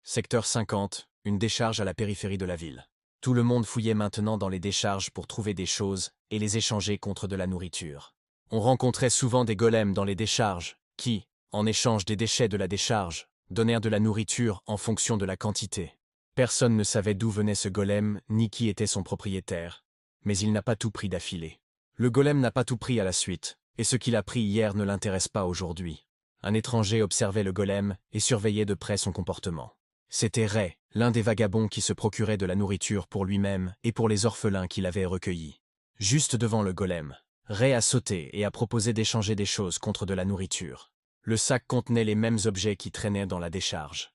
Secteur 50, une décharge à la périphérie de la ville. Tout le monde fouillait maintenant dans les décharges pour trouver des choses et les échanger contre de la nourriture. On rencontrait souvent des golems dans les décharges qui, en échange des déchets de la décharge, donnèrent de la nourriture en fonction de la quantité. Personne ne savait d'où venait ce golem ni qui était son propriétaire. Mais il n'a pas tout pris d'affilée. Le golem n'a pas tout pris à la suite, et ce qu'il a pris hier ne l'intéresse pas aujourd'hui. Un étranger observait le golem et surveillait de près son comportement. C'était Ray, l'un des vagabonds qui se procurait de la nourriture pour lui-même et pour les orphelins qu'il avait recueillis. Juste devant le golem, Ray a sauté et a proposé d'échanger des choses contre de la nourriture. Le sac contenait les mêmes objets qui traînaient dans la décharge.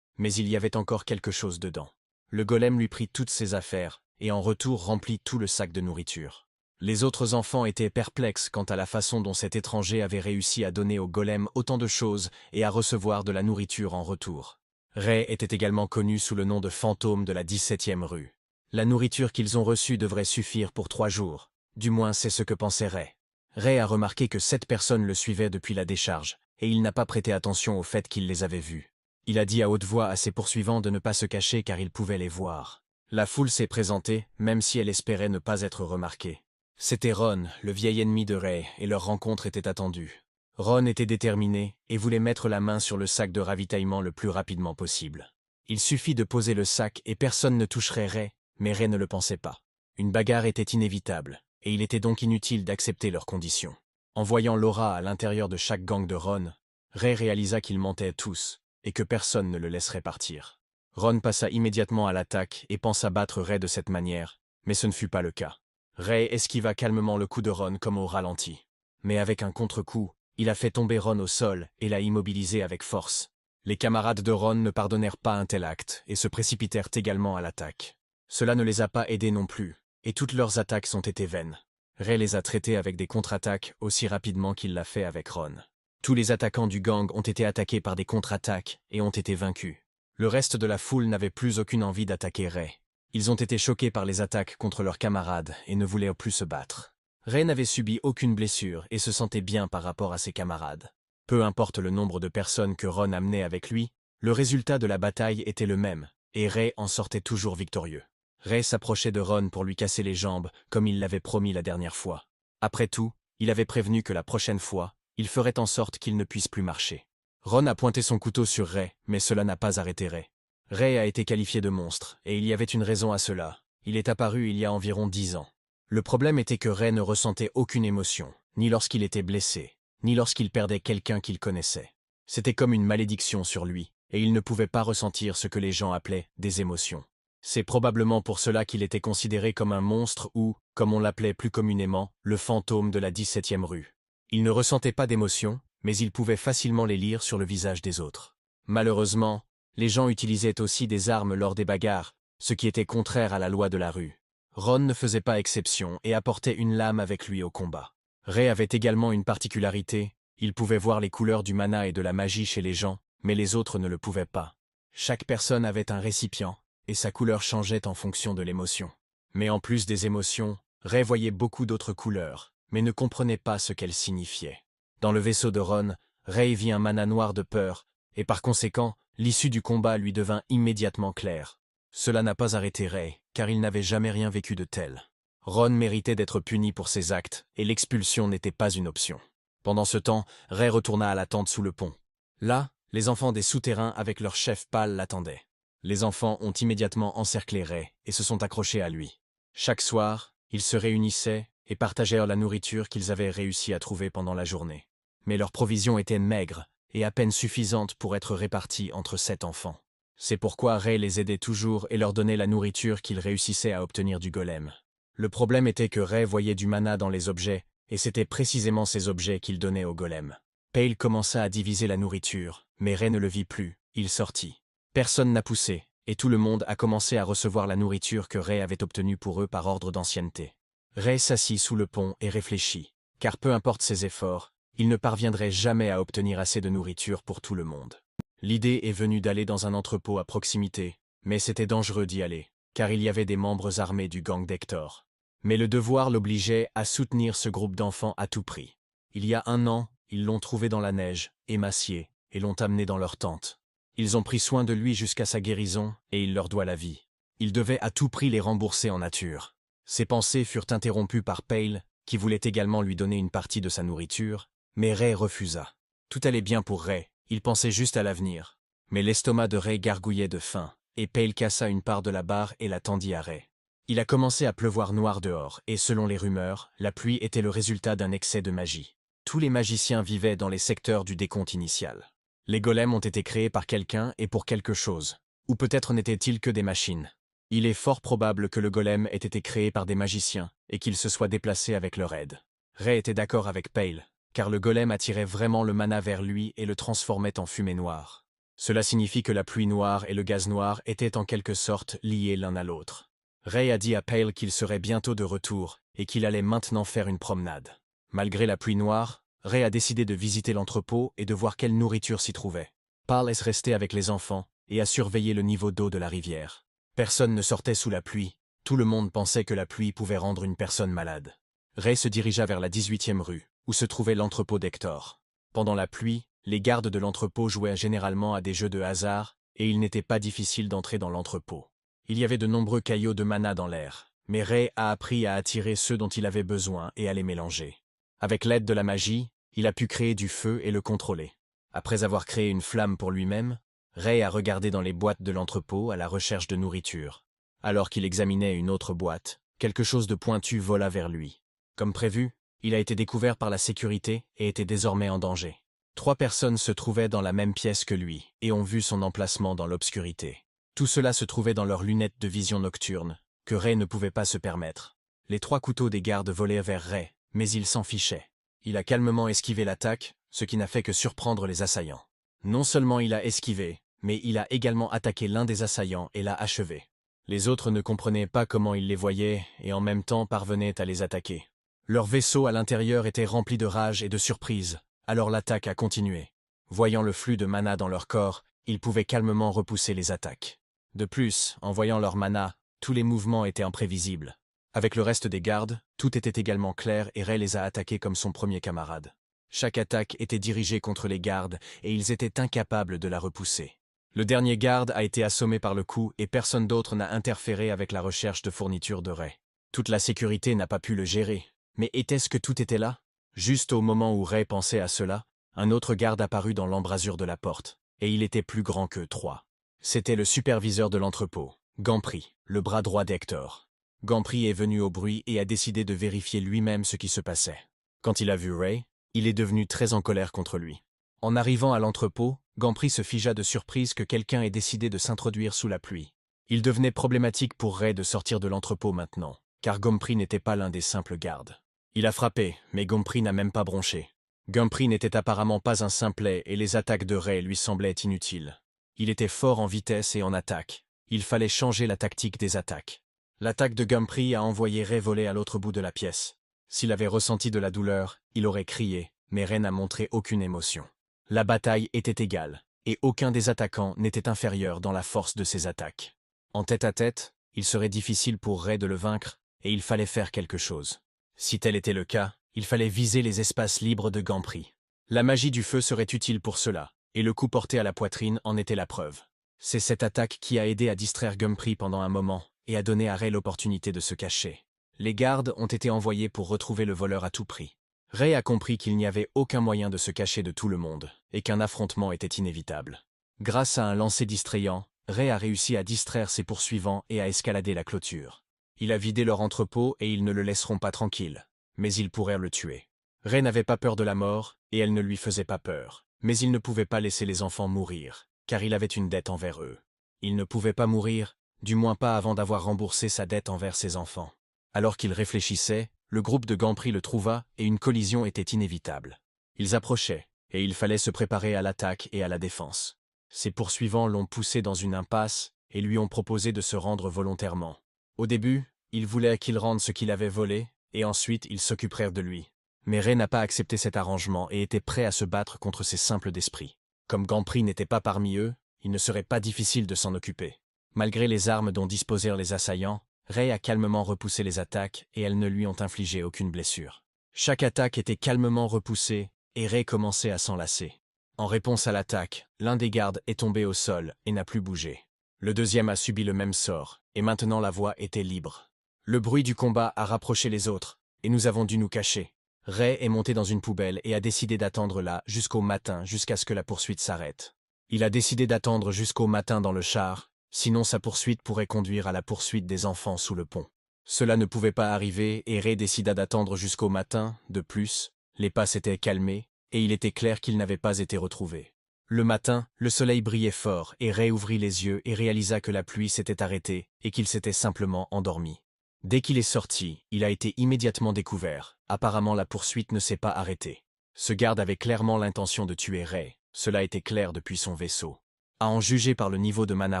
Mais il y avait encore quelque chose dedans. Le golem lui prit toutes ses affaires et en retour remplit tout le sac de nourriture. Les autres enfants étaient perplexes quant à la façon dont cet étranger avait réussi à donner au golem autant de choses et à recevoir de la nourriture en retour. Ray était également connu sous le nom de fantôme de la 17e rue. La nourriture qu'ils ont reçue devrait suffire pour 3 jours. Du moins, c'est ce que pensait Ray. Ray a remarqué que 7 personnes le suivaient depuis la décharge, et il n'a pas prêté attention au fait qu'il les avait vus. Il a dit à haute voix à ses poursuivants de ne pas se cacher car il pouvait les voir. La foule s'est présentée, même si elle espérait ne pas être remarquée. C'était Ron, le vieil ennemi de Ray, et leur rencontre était attendue. Ron était déterminé et voulait mettre la main sur le sac de ravitaillement le plus rapidement possible. Il suffit de poser le sac et personne ne toucherait Ray, mais Ray ne le pensait pas. Une bagarre était inévitable, et il était donc inutile d'accepter leurs conditions. En voyant l'aura à l'intérieur de chaque gang de Ron, Ray réalisa qu'ils mentaient tous, et que personne ne le laisserait partir. Ron passa immédiatement à l'attaque et pensa battre Ray de cette manière, mais ce ne fut pas le cas. Ray esquiva calmement le coup de Ron comme au ralenti. Mais avec un contre-coup, il a fait tomber Ron au sol et l'a immobilisé avec force. Les camarades de Ron ne pardonnèrent pas un tel acte et se précipitèrent également à l'attaque. Cela ne les a pas aidés non plus, et toutes leurs attaques ont été vaines. Ray les a traités avec des contre-attaques aussi rapidement qu'il l'a fait avec Ron. Tous les attaquants du gang ont été attaqués par des contre-attaques et ont été vaincus. Le reste de la foule n'avait plus aucune envie d'attaquer Ray. Ils ont été choqués par les attaques contre leurs camarades et ne voulaient plus se battre. Ray n'avait subi aucune blessure et se sentait bien par rapport à ses camarades. Peu importe le nombre de personnes que Ron amenait avec lui, le résultat de la bataille était le même, et Ray en sortait toujours victorieux. Ray s'approchait de Ron pour lui casser les jambes, comme il l'avait promis la dernière fois. Après tout, il avait prévenu que la prochaine fois, il ferait en sorte qu'il ne puisse plus marcher. Ron a pointé son couteau sur Ray, mais cela n'a pas arrêté Ray. Ray a été qualifié de monstre, et il y avait une raison à cela. Il est apparu il y a environ 10 ans. Le problème était que Ray ne ressentait aucune émotion, ni lorsqu'il était blessé, ni lorsqu'il perdait quelqu'un qu'il connaissait. C'était comme une malédiction sur lui, et il ne pouvait pas ressentir ce que les gens appelaient des émotions. C'est probablement pour cela qu'il était considéré comme un monstre ou, comme on l'appelait plus communément, le fantôme de la 17e rue. Il ne ressentait pas d'émotions, mais il pouvait facilement les lire sur le visage des autres. Malheureusement, les gens utilisaient aussi des armes lors des bagarres, ce qui était contraire à la loi de la rue. Ron ne faisait pas exception et apportait une lame avec lui au combat. Ray avait également une particularité, il pouvait voir les couleurs du mana et de la magie chez les gens, mais les autres ne le pouvaient pas. Chaque personne avait un récipient, et sa couleur changeait en fonction de l'émotion. Mais en plus des émotions, Ray voyait beaucoup d'autres couleurs, mais ne comprenait pas ce qu'elles signifiaient. Dans le vaisseau de Ron, Ray vit un mana noir de peur, et par conséquent, l'issue du combat lui devint immédiatement claire. Cela n'a pas arrêté Ray, car il n'avait jamais rien vécu de tel. Ron méritait d'être puni pour ses actes, et l'expulsion n'était pas une option. Pendant ce temps, Ray retourna à la tente sous le pont. Là, les enfants des souterrains avec leur chef pâle l'attendaient. Les enfants ont immédiatement encerclé Ray et se sont accrochés à lui. Chaque soir, ils se réunissaient et partagèrent la nourriture qu'ils avaient réussi à trouver pendant la journée. Mais leurs provisions étaient maigres et à peine suffisantes pour être réparties entre 7 enfants. C'est pourquoi Ray les aidait toujours et leur donnait la nourriture qu'ils réussissaient à obtenir du golem. Le problème était que Ray voyait du mana dans les objets, et c'était précisément ces objets qu'il donnait au golem. Pale commença à diviser la nourriture, mais Ray ne le vit plus, il sortit. Personne n'a poussé, et tout le monde a commencé à recevoir la nourriture que Ray avait obtenue pour eux par ordre d'ancienneté. Ray s'assit sous le pont et réfléchit, car peu importe ses efforts, il ne parviendrait jamais à obtenir assez de nourriture pour tout le monde. L'idée est venue d'aller dans un entrepôt à proximité, mais c'était dangereux d'y aller, car il y avait des membres armés du gang d'Hector. Mais le devoir l'obligeait à soutenir ce groupe d'enfants à tout prix. Il y a 1 an, ils l'ont trouvé dans la neige, émacié, et l'ont amené dans leur tente. Ils ont pris soin de lui jusqu'à sa guérison, et il leur doit la vie. Il devait à tout prix les rembourser en nature. Ses pensées furent interrompues par Pale, qui voulait également lui donner une partie de sa nourriture, mais Ray refusa. Tout allait bien pour Ray, il pensait juste à l'avenir. Mais l'estomac de Ray gargouillait de faim, et Pale cassa une part de la barre et la tendit à Ray. Il a commencé à pleuvoir noir dehors, et selon les rumeurs, la pluie était le résultat d'un excès de magie. Tous les magiciens vivaient dans les secteurs du décompte initial. Les golems ont été créés par quelqu'un et pour quelque chose. Ou peut-être n'étaient-ils que des machines. Il est fort probable que le golem ait été créé par des magiciens, et qu'il se soit déplacé avec leur aide. Ray était d'accord avec Pale, car le golem attirait vraiment le mana vers lui et le transformait en fumée noire. Cela signifie que la pluie noire et le gaz noir étaient en quelque sorte liés l'un à l'autre. Ray a dit à Pale qu'il serait bientôt de retour, et qu'il allait maintenant faire une promenade. Malgré la pluie noire, Ray a décidé de visiter l'entrepôt et de voir quelle nourriture s'y trouvait. Pale est resté avec les enfants et a surveillé le niveau d'eau de la rivière. Personne ne sortait sous la pluie, tout le monde pensait que la pluie pouvait rendre une personne malade. Ray se dirigea vers la 18e rue, où se trouvait l'entrepôt d'Hector. Pendant la pluie, les gardes de l'entrepôt jouaient généralement à des jeux de hasard, et il n'était pas difficile d'entrer dans l'entrepôt. Il y avait de nombreux caillots de mana dans l'air, mais Ray a appris à attirer ceux dont il avait besoin et à les mélanger. Avec l'aide de la magie, il a pu créer du feu et le contrôler. Après avoir créé une flamme pour lui-même, Ray a regardé dans les boîtes de l'entrepôt à la recherche de nourriture. Alors qu'il examinait une autre boîte, quelque chose de pointu vola vers lui. Comme prévu, il a été découvert par la sécurité et était désormais en danger. 3 personnes se trouvaient dans la même pièce que lui et ont vu son emplacement dans l'obscurité. Tout cela se trouvait dans leurs lunettes de vision nocturne, que Ray ne pouvait pas se permettre. Les 3 couteaux des gardes volaient vers Ray, mais il s'en fichait. Il a calmement esquivé l'attaque, ce qui n'a fait que surprendre les assaillants. Non seulement il a esquivé, mais il a également attaqué l'un des assaillants et l'a achevé. Les autres ne comprenaient pas comment il les voyait et en même temps parvenaient à les attaquer. Leur vaisseau à l'intérieur était rempli de rage et de surprise, alors l'attaque a continué. Voyant le flux de mana dans leur corps, ils pouvaient calmement repousser les attaques. De plus, en voyant leur mana, tous les mouvements étaient imprévisibles. Avec le reste des gardes, tout était également clair et Ray les a attaqués comme son premier camarade. Chaque attaque était dirigée contre les gardes et ils étaient incapables de la repousser. Le dernier garde a été assommé par le coup et personne d'autre n'a interféré avec la recherche de fournitures de Ray. Toute la sécurité n'a pas pu le gérer. Mais était-ce que tout était là? Juste au moment où Ray pensait à cela, un autre garde apparut dans l'embrasure de la porte, et il était plus grand qu'eux 3. C'était le superviseur de l'entrepôt, Gampri, le bras droit d'Hector. Gampri est venu au bruit et a décidé de vérifier lui-même ce qui se passait. Quand il a vu Ray, il est devenu très en colère contre lui. En arrivant à l'entrepôt, Gampri se figea de surprise que quelqu'un ait décidé de s'introduire sous la pluie. Il devenait problématique pour Ray de sortir de l'entrepôt maintenant, car Gampri n'était pas l'un des simples gardes. Il a frappé, mais Gampri n'a même pas bronché. Gampri n'était apparemment pas un simplet et les attaques de Ray lui semblaient inutiles. Il était fort en vitesse et en attaque. Il fallait changer la tactique des attaques. L'attaque de Gampri a envoyé Ray voler à l'autre bout de la pièce. S'il avait ressenti de la douleur, il aurait crié, mais Ray n'a montré aucune émotion. La bataille était égale, et aucun des attaquants n'était inférieur dans la force de ses attaques. En tête-à-tête, il serait difficile pour Ray de le vaincre, et il fallait faire quelque chose. Si tel était le cas, il fallait viser les espaces libres de Gampri. La magie du feu serait utile pour cela, et le coup porté à la poitrine en était la preuve. C'est cette attaque qui a aidé à distraire Gampri pendant un moment, et a donné à Ray l'opportunité de se cacher. Les gardes ont été envoyés pour retrouver le voleur à tout prix. Ray a compris qu'il n'y avait aucun moyen de se cacher de tout le monde, et qu'un affrontement était inévitable. Grâce à un lancer distrayant, Ray a réussi à distraire ses poursuivants et à escalader la clôture. Il a vidé leur entrepôt et ils ne le laisseront pas tranquille, mais ils pourraient le tuer. Ray n'avait pas peur de la mort, et elle ne lui faisait pas peur, mais il ne pouvait pas laisser les enfants mourir, car il avait une dette envers eux. Il ne pouvait pas mourir, du moins pas avant d'avoir remboursé sa dette envers ses enfants. Alors qu'il réfléchissait, le groupe de Gampri le trouva et une collision était inévitable. Ils approchaient, et il fallait se préparer à l'attaque et à la défense. Ses poursuivants l'ont poussé dans une impasse et lui ont proposé de se rendre volontairement. Au début, il voulait qu'il rende ce qu'il avait volé, et ensuite ils s'occupèrent de lui. Mais Ray n'a pas accepté cet arrangement et était prêt à se battre contre ces simples d'esprit. Comme Gampri n'était pas parmi eux, il ne serait pas difficile de s'en occuper. Malgré les armes dont disposèrent les assaillants, Ray a calmement repoussé les attaques et elles ne lui ont infligé aucune blessure. Chaque attaque était calmement repoussée et Ray commençait à s'enlacer. En réponse à l'attaque, l'un des gardes est tombé au sol et n'a plus bougé. Le deuxième a subi le même sort, et maintenant la voie était libre. Le bruit du combat a rapproché les autres, et nous avons dû nous cacher. Ray est monté dans une poubelle et a décidé d'attendre là jusqu'au matin jusqu'à ce que la poursuite s'arrête. Il a décidé d'attendre jusqu'au matin dans le char, sinon sa poursuite pourrait conduire à la poursuite des enfants sous le pont. Cela ne pouvait pas arriver et Ray décida d'attendre jusqu'au matin. De plus, les pas s'étaient calmés et il était clair qu'il n'avait pas été retrouvé. Le matin, le soleil brillait fort et Ray ouvrit les yeux et réalisa que la pluie s'était arrêtée et qu'il s'était simplement endormi. Dès qu'il est sorti, il a été immédiatement découvert. Apparemment, la poursuite ne s'est pas arrêtée. Ce garde avait clairement l'intention de tuer Ray. Cela était clair depuis son vaisseau. À en juger par le niveau de mana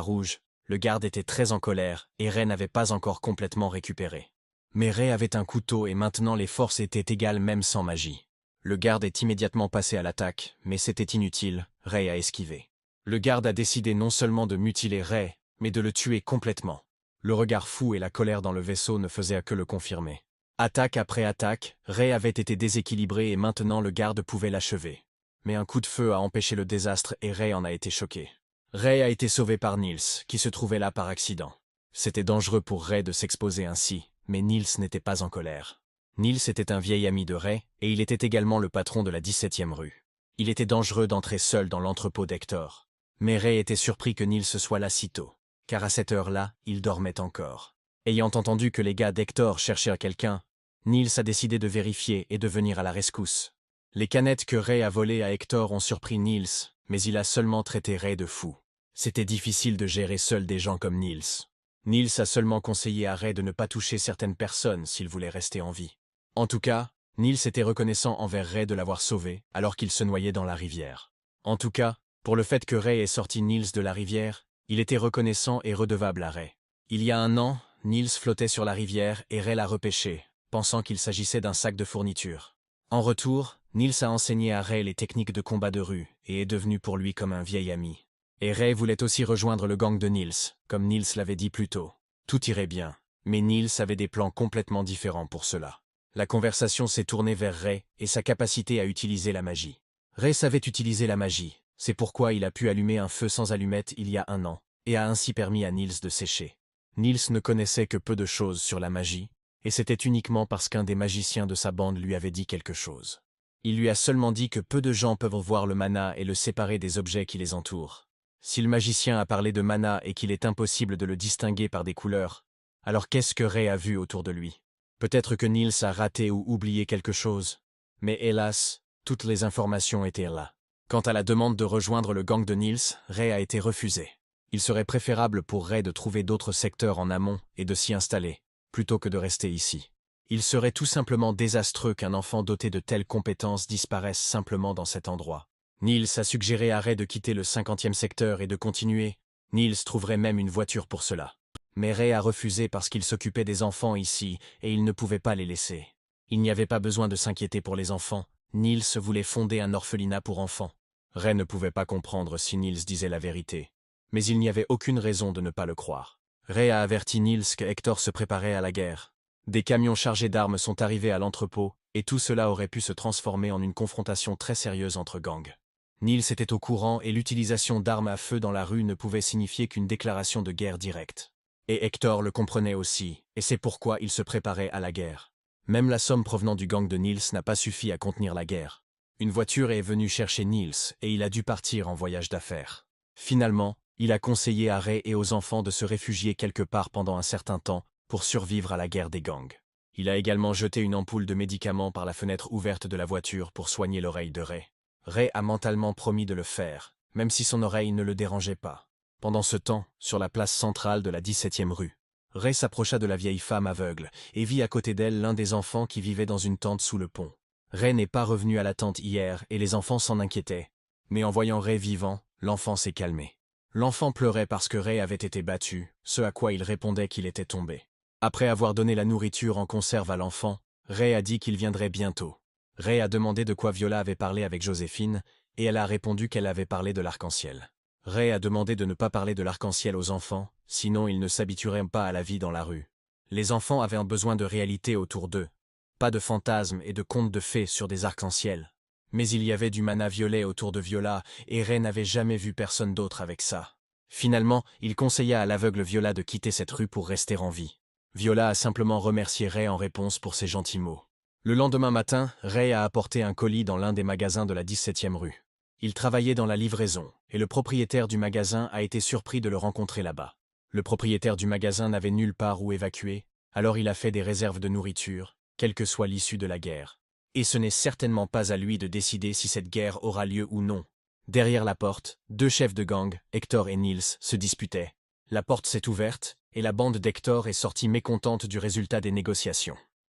rouge, le garde était très en colère et Ray n'avait pas encore complètement récupéré. Mais Ray avait un couteau et maintenant les forces étaient égales même sans magie. Le garde est immédiatement passé à l'attaque, mais c'était inutile, Ray a esquivé. Le garde a décidé non seulement de mutiler Ray, mais de le tuer complètement. Le regard fou et la colère dans le vaisseau ne faisaient que le confirmer. Attaque après attaque, Ray avait été déséquilibré et maintenant le garde pouvait l'achever. Mais un coup de feu a empêché le désastre et Ray en a été choqué. Ray a été sauvé par Niels, qui se trouvait là par accident. C'était dangereux pour Ray de s'exposer ainsi, mais Niels n'était pas en colère. Niels était un vieil ami de Ray, et il était également le patron de la 17e rue. Il était dangereux d'entrer seul dans l'entrepôt d'Hector. Mais Ray était surpris que Niels soit là si tôt, car à cette heure-là, il dormait encore. Ayant entendu que les gars d'Hector cherchaient quelqu'un, Niels a décidé de vérifier et de venir à la rescousse. Les canettes que Ray a volées à Hector ont surpris Niels, mais il a seulement traité Ray de fou. C'était difficile de gérer seul des gens comme Niels. Niels a seulement conseillé à Ray de ne pas toucher certaines personnes s'il voulait rester en vie. En tout cas, Niels était reconnaissant envers Ray de l'avoir sauvé alors qu'il se noyait dans la rivière. En tout cas, pour le fait que Ray ait sorti Niels de la rivière, il était reconnaissant et redevable à Ray. Il y a un an, Niels flottait sur la rivière et Ray l'a repêché, pensant qu'il s'agissait d'un sac de fourniture. En retour, Niels a enseigné à Ray les techniques de combat de rue et est devenu pour lui comme un vieil ami. Et Ray voulait aussi rejoindre le gang de Niels, comme Niels l'avait dit plus tôt. Tout irait bien, mais Niels avait des plans complètement différents pour cela. La conversation s'est tournée vers Ray et sa capacité à utiliser la magie. Ray savait utiliser la magie, c'est pourquoi il a pu allumer un feu sans allumette il y a un an, et a ainsi permis à Niels de sécher. Niels ne connaissait que peu de choses sur la magie, et c'était uniquement parce qu'un des magiciens de sa bande lui avait dit quelque chose. Il lui a seulement dit que peu de gens peuvent voir le mana et le séparer des objets qui les entourent. Si le magicien a parlé de mana et qu'il est impossible de le distinguer par des couleurs, alors qu'est-ce que Ray a vu autour de lui? Peut-être que Niels a raté ou oublié quelque chose. Mais hélas, toutes les informations étaient là. Quant à la demande de rejoindre le gang de Niels, Ray a été refusé. Il serait préférable pour Ray de trouver d'autres secteurs en amont et de s'y installer, plutôt que de rester ici. Il serait tout simplement désastreux qu'un enfant doté de telles compétences disparaisse simplement dans cet endroit. Niels a suggéré à Ray de quitter le 50e secteur et de continuer. Niels trouverait même une voiture pour cela. Mais Ray a refusé parce qu'il s'occupait des enfants ici et il ne pouvait pas les laisser. Il n'y avait pas besoin de s'inquiéter pour les enfants. Niels voulait fonder un orphelinat pour enfants. Ray ne pouvait pas comprendre si Niels disait la vérité. Mais il n'y avait aucune raison de ne pas le croire. Ray a averti Niels que Hector se préparait à la guerre. Des camions chargés d'armes sont arrivés à l'entrepôt et tout cela aurait pu se transformer en une confrontation très sérieuse entre gangs. Niels était au courant et l'utilisation d'armes à feu dans la rue ne pouvait signifier qu'une déclaration de guerre directe. Et Hector le comprenait aussi, et c'est pourquoi il se préparait à la guerre. Même la somme provenant du gang de Niels n'a pas suffi à contenir la guerre. Une voiture est venue chercher Niels et il a dû partir en voyage d'affaires. Finalement, il a conseillé à Ray et aux enfants de se réfugier quelque part pendant un certain temps pour survivre à la guerre des gangs. Il a également jeté une ampoule de médicaments par la fenêtre ouverte de la voiture pour soigner l'oreille de Ray. Ray a mentalement promis de le faire, même si son oreille ne le dérangeait pas. Pendant ce temps, sur la place centrale de la 17e rue, Ray s'approcha de la vieille femme aveugle et vit à côté d'elle l'un des enfants qui vivait dans une tente sous le pont. Ray n'est pas revenu à la tente hier et les enfants s'en inquiétaient. Mais en voyant Ray vivant, l'enfant s'est calmé. L'enfant pleurait parce que Ray avait été battu, ce à quoi il répondait qu'il était tombé. Après avoir donné la nourriture en conserve à l'enfant, Ray a dit qu'il viendrait bientôt. Ray a demandé de quoi Viola avait parlé avec Joséphine, et elle a répondu qu'elle avait parlé de l'arc-en-ciel. Ray a demandé de ne pas parler de l'arc-en-ciel aux enfants, sinon ils ne s'habitueraient pas à la vie dans la rue. Les enfants avaient un besoin de réalité autour d'eux, pas de fantasmes et de contes de fées sur des arcs-en-ciel. Mais il y avait du mana violet autour de Viola, et Ray n'avait jamais vu personne d'autre avec ça. Finalement, il conseilla à l'aveugle Viola de quitter cette rue pour rester en vie. Viola a simplement remercié Ray en réponse pour ses gentils mots. Le lendemain matin, Ray a apporté un colis dans l'un des magasins de la 17e rue. Il travaillait dans la livraison, et le propriétaire du magasin a été surpris de le rencontrer là-bas. Le propriétaire du magasin n'avait nulle part où évacuer, alors il a fait des réserves de nourriture, quelle que soit l'issue de la guerre. Et ce n'est certainement pas à lui de décider si cette guerre aura lieu ou non. Derrière la porte, deux chefs de gang, Hector et Nils, se disputaient. La porte s'est ouverte, et la bande d'Hector est sortie mécontente du résultat des négociations.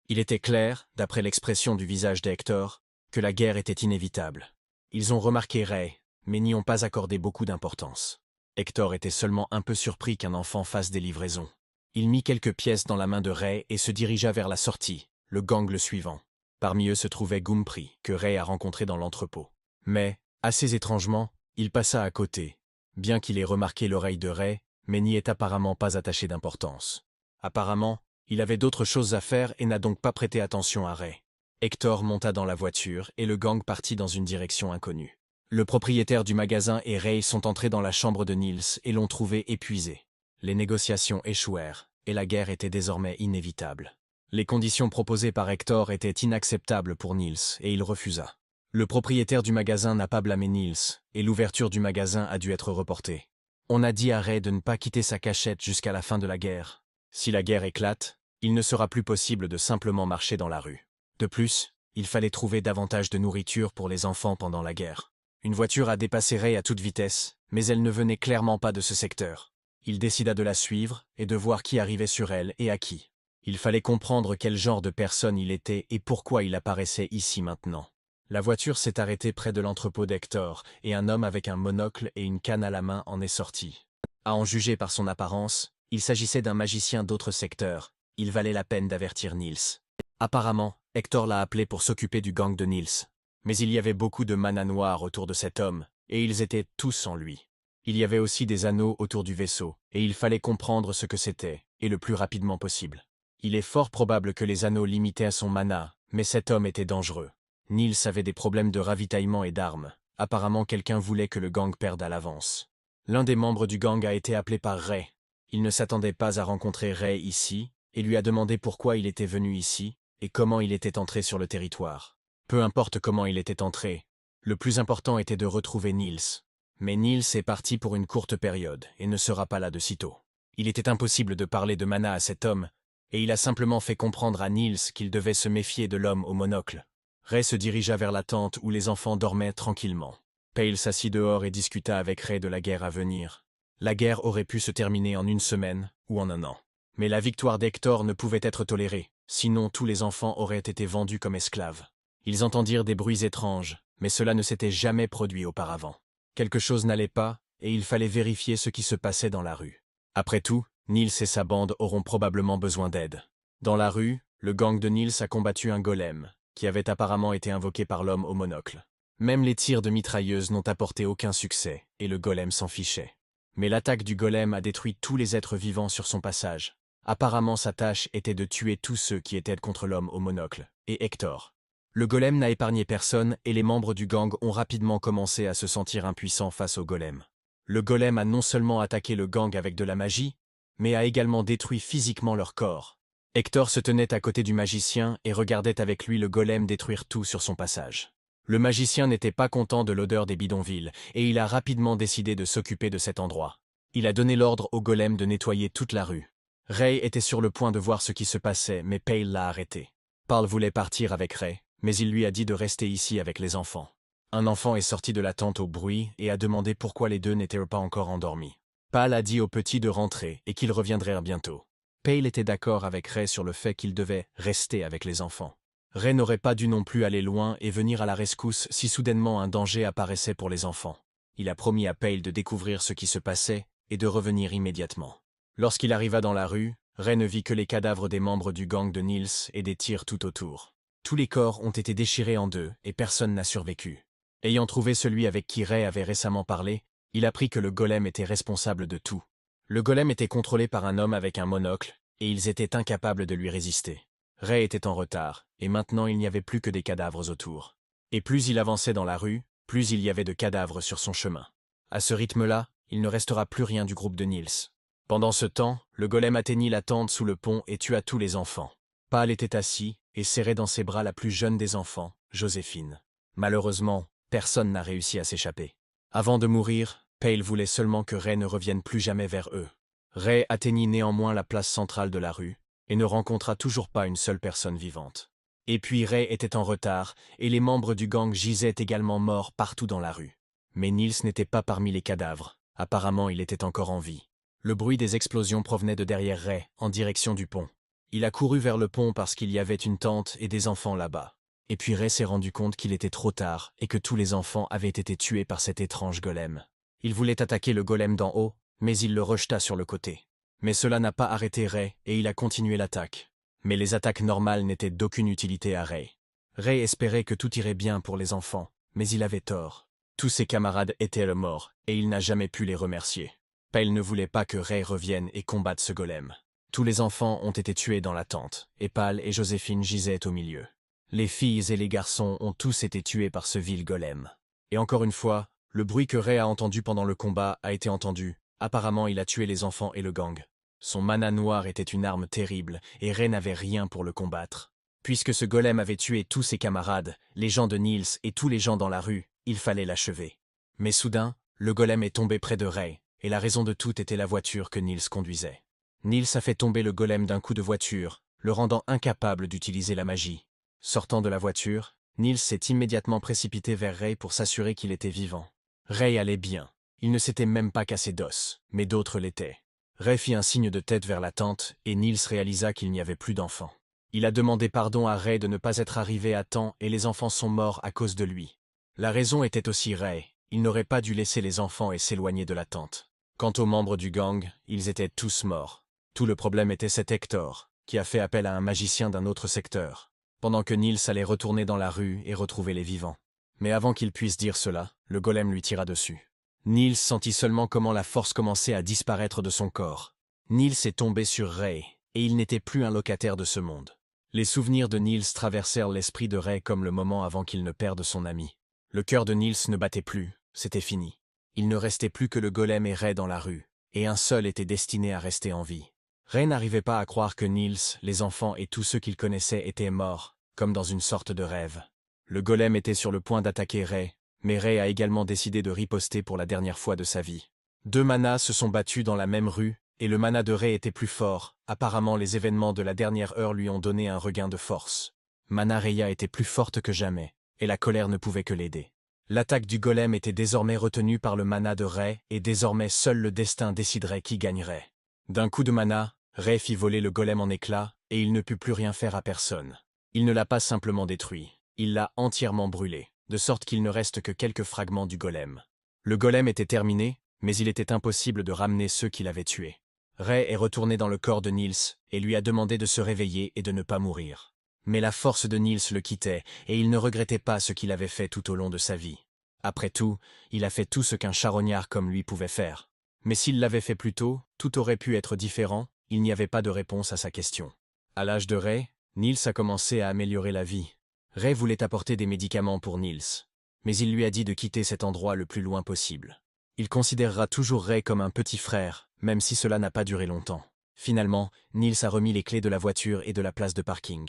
Il était clair, d'après l'expression du visage d'Hector, que la guerre était inévitable. Ils ont remarqué Ray, mais n'y ont pas accordé beaucoup d'importance. Hector était seulement un peu surpris qu'un enfant fasse des livraisons. Il mit quelques pièces dans la main de Ray et se dirigea vers la sortie, le gang le suivant. Parmi eux se trouvait Gumpri, que Ray a rencontré dans l'entrepôt. Mais, assez étrangement, il passa à côté, bien qu'il ait remarqué l'oreille de Ray, mais n'y est apparemment pas attaché d'importance. Apparemment, il avait d'autres choses à faire et n'a donc pas prêté attention à Ray. Hector monta dans la voiture et le gang partit dans une direction inconnue. Le propriétaire du magasin et Ray sont entrés dans la chambre de Nils et l'ont trouvé épuisé. Les négociations échouèrent, et la guerre était désormais inévitable. Les conditions proposées par Hector étaient inacceptables pour Nils et il refusa. Le propriétaire du magasin n'a pas blâmé Nils, et l'ouverture du magasin a dû être reportée. On a dit à Ray de ne pas quitter sa cachette jusqu'à la fin de la guerre. Si la guerre éclate, il ne sera plus possible de simplement marcher dans la rue. De plus, il fallait trouver davantage de nourriture pour les enfants pendant la guerre. Une voiture a dépassé Ray à toute vitesse, mais elle ne venait clairement pas de ce secteur. Il décida de la suivre et de voir qui arrivait sur elle et à qui. Il fallait comprendre quel genre de personne il était et pourquoi il apparaissait ici maintenant. La voiture s'est arrêtée près de l'entrepôt d'Hector, et un homme avec un monocle et une canne à la main en est sorti. À en juger par son apparence, il s'agissait d'un magicien d'autre secteur. Il valait la peine d'avertir Nils. Apparemment, Hector l'a appelé pour s'occuper du gang de Nils. Mais il y avait beaucoup de mana noir autour de cet homme, et ils étaient tous en lui. Il y avait aussi des anneaux autour du vaisseau, et il fallait comprendre ce que c'était, et le plus rapidement possible. Il est fort probable que les anneaux limitaient à son mana, mais cet homme était dangereux. Nils avait des problèmes de ravitaillement et d'armes. Apparemment quelqu'un voulait que le gang perde à l'avance. L'un des membres du gang a été appelé par Ray. Il ne s'attendait pas à rencontrer Ray ici, et lui a demandé pourquoi il était venu ici, et comment il était entré sur le territoire. Peu importe comment il était entré, le plus important était de retrouver Nils. Mais Nils est parti pour une courte période, et ne sera pas là de sitôt. Il était impossible de parler de mana à cet homme, et il a simplement fait comprendre à Nils qu'il devait se méfier de l'homme au monocle. Ray se dirigea vers la tente où les enfants dormaient tranquillement. Pale s'assit dehors et discuta avec Ray de la guerre à venir. La guerre aurait pu se terminer en une semaine ou en un an. Mais la victoire d'Hector ne pouvait être tolérée, sinon tous les enfants auraient été vendus comme esclaves. Ils entendirent des bruits étranges, mais cela ne s'était jamais produit auparavant. Quelque chose n'allait pas, et il fallait vérifier ce qui se passait dans la rue. Après tout, Nils et sa bande auront probablement besoin d'aide. Dans la rue, le gang de Nils a combattu un golem, qui avait apparemment été invoqué par l'homme au monocle. Même les tirs de mitrailleuse n'ont apporté aucun succès, et le golem s'en fichait. Mais l'attaque du golem a détruit tous les êtres vivants sur son passage. Apparemment sa tâche était de tuer tous ceux qui étaient contre l'homme au monocle, et Hector. Le golem n'a épargné personne et les membres du gang ont rapidement commencé à se sentir impuissants face au golem. Le golem a non seulement attaqué le gang avec de la magie, mais a également détruit physiquement leur corps. Hector se tenait à côté du magicien et regardait avec lui le golem détruire tout sur son passage. Le magicien n'était pas content de l'odeur des bidonvilles et il a rapidement décidé de s'occuper de cet endroit. Il a donné l'ordre au golem de nettoyer toute la rue. Ray était sur le point de voir ce qui se passait, mais Pale l'a arrêté. Paul voulait partir avec Ray, mais il lui a dit de rester ici avec les enfants. Un enfant est sorti de la tente au bruit et a demandé pourquoi les deux n'étaient pas encore endormis. Pal a dit aux petits de rentrer et qu'ils reviendraient bientôt. Pale était d'accord avec Ray sur le fait qu'il devait rester avec les enfants. Ray n'aurait pas dû non plus aller loin et venir à la rescousse si soudainement un danger apparaissait pour les enfants. Il a promis à Pale de découvrir ce qui se passait et de revenir immédiatement. Lorsqu'il arriva dans la rue, Ray ne vit que les cadavres des membres du gang de Nils et des tirs tout autour. Tous les corps ont été déchirés en deux et personne n'a survécu. Ayant trouvé celui avec qui Ray avait récemment parlé, il apprit que le golem était responsable de tout. Le golem était contrôlé par un homme avec un monocle, et ils étaient incapables de lui résister. Ray était en retard, et maintenant il n'y avait plus que des cadavres autour. Et plus il avançait dans la rue, plus il y avait de cadavres sur son chemin. À ce rythme-là, il ne restera plus rien du groupe de Niels. Pendant ce temps, le golem atteignit la tente sous le pont et tua tous les enfants. Pâle était assis et serrait dans ses bras la plus jeune des enfants, Joséphine. Malheureusement, personne n'a réussi à s'échapper. Avant de mourir, Pale voulait seulement que Ray ne revienne plus jamais vers eux. Ray atteignit néanmoins la place centrale de la rue et ne rencontra toujours pas une seule personne vivante. Et puis Ray était en retard et les membres du gang gisaient également morts partout dans la rue. Mais Niels n'était pas parmi les cadavres. Apparemment, il était encore en vie. Le bruit des explosions provenait de derrière Ray, en direction du pont. Il a couru vers le pont parce qu'il y avait une tente et des enfants là-bas. Et puis Ray s'est rendu compte qu'il était trop tard et que tous les enfants avaient été tués par cet étrange golem. Il voulait attaquer le golem d'en haut, mais il le rejeta sur le côté. Mais cela n'a pas arrêté Ray et il a continué l'attaque. Mais les attaques normales n'étaient d'aucune utilité à Ray. Ray espérait que tout irait bien pour les enfants, mais il avait tort. Tous ses camarades étaient morts et il n'a jamais pu les remercier. Pale ne voulait pas que Ray revienne et combatte ce golem. Tous les enfants ont été tués dans la tente, et Pal et Joséphine gisaient au milieu. Les filles et les garçons ont tous été tués par ce vil golem. Et encore une fois, le bruit que Ray a entendu pendant le combat a été entendu. Apparemment, il a tué les enfants et le gang. Son mana noir était une arme terrible, et Ray n'avait rien pour le combattre. Puisque ce golem avait tué tous ses camarades, les gens de Niels et tous les gens dans la rue, il fallait l'achever. Mais soudain, le golem est tombé près de Ray, et la raison de tout était la voiture que Niels conduisait. Niels a fait tomber le golem d'un coup de voiture, le rendant incapable d'utiliser la magie. Sortant de la voiture, Niels s'est immédiatement précipité vers Ray pour s'assurer qu'il était vivant. Ray allait bien. Il ne s'était même pas cassé d'os, mais d'autres l'étaient. Ray fit un signe de tête vers la tente, et Niels réalisa qu'il n'y avait plus d'enfants. Il a demandé pardon à Ray de ne pas être arrivé à temps et les enfants sont morts à cause de lui. La raison était aussi Ray, il n'aurait pas dû laisser les enfants et s'éloigner de la tente. Quant aux membres du gang, ils étaient tous morts. Tout le problème était cet Hector, qui a fait appel à un magicien d'un autre secteur, pendant que Niels allait retourner dans la rue et retrouver les vivants. Mais avant qu'il puisse dire cela, le golem lui tira dessus. Niels sentit seulement comment la force commençait à disparaître de son corps. Niels est tombé sur Ray, et il n'était plus un locataire de ce monde. Les souvenirs de Niels traversèrent l'esprit de Ray comme le moment avant qu'il ne perde son ami. Le cœur de Niels ne battait plus, c'était fini. Il ne restait plus que le golem et Ray dans la rue, et un seul était destiné à rester en vie. Ray n'arrivait pas à croire que Niels, les enfants et tous ceux qu'il connaissait étaient morts, comme dans une sorte de rêve. Le golem était sur le point d'attaquer Ray, mais Ray a également décidé de riposter pour la dernière fois de sa vie. Deux manas se sont battus dans la même rue, et le mana de Ray était plus fort. Apparemment, les événements de la dernière heure lui ont donné un regain de force. Mana Raya était plus forte que jamais, et la colère ne pouvait que l'aider. L'attaque du golem était désormais retenue par le mana de Ray, et désormais seul le destin déciderait qui gagnerait. D'un coup de mana, Ray fit voler le golem en éclats, et il ne put plus rien faire à personne. Il ne l'a pas simplement détruit, il l'a entièrement brûlé, de sorte qu'il ne reste que quelques fragments du golem. Le golem était terminé, mais il était impossible de ramener ceux qui l'avaient tué. Ray est retourné dans le corps de Niels, et lui a demandé de se réveiller et de ne pas mourir. Mais la force de Niels le quittait, et il ne regrettait pas ce qu'il avait fait tout au long de sa vie. Après tout, il a fait tout ce qu'un charognard comme lui pouvait faire. Mais s'il l'avait fait plus tôt, tout aurait pu être différent, il n'y avait pas de réponse à sa question. À l'âge de Ray, Niels a commencé à améliorer la vie. Ray voulait apporter des médicaments pour Niels, mais il lui a dit de quitter cet endroit le plus loin possible. Il considérera toujours Ray comme un petit frère, même si cela n'a pas duré longtemps. Finalement, Niels a remis les clés de la voiture et de la place de parking.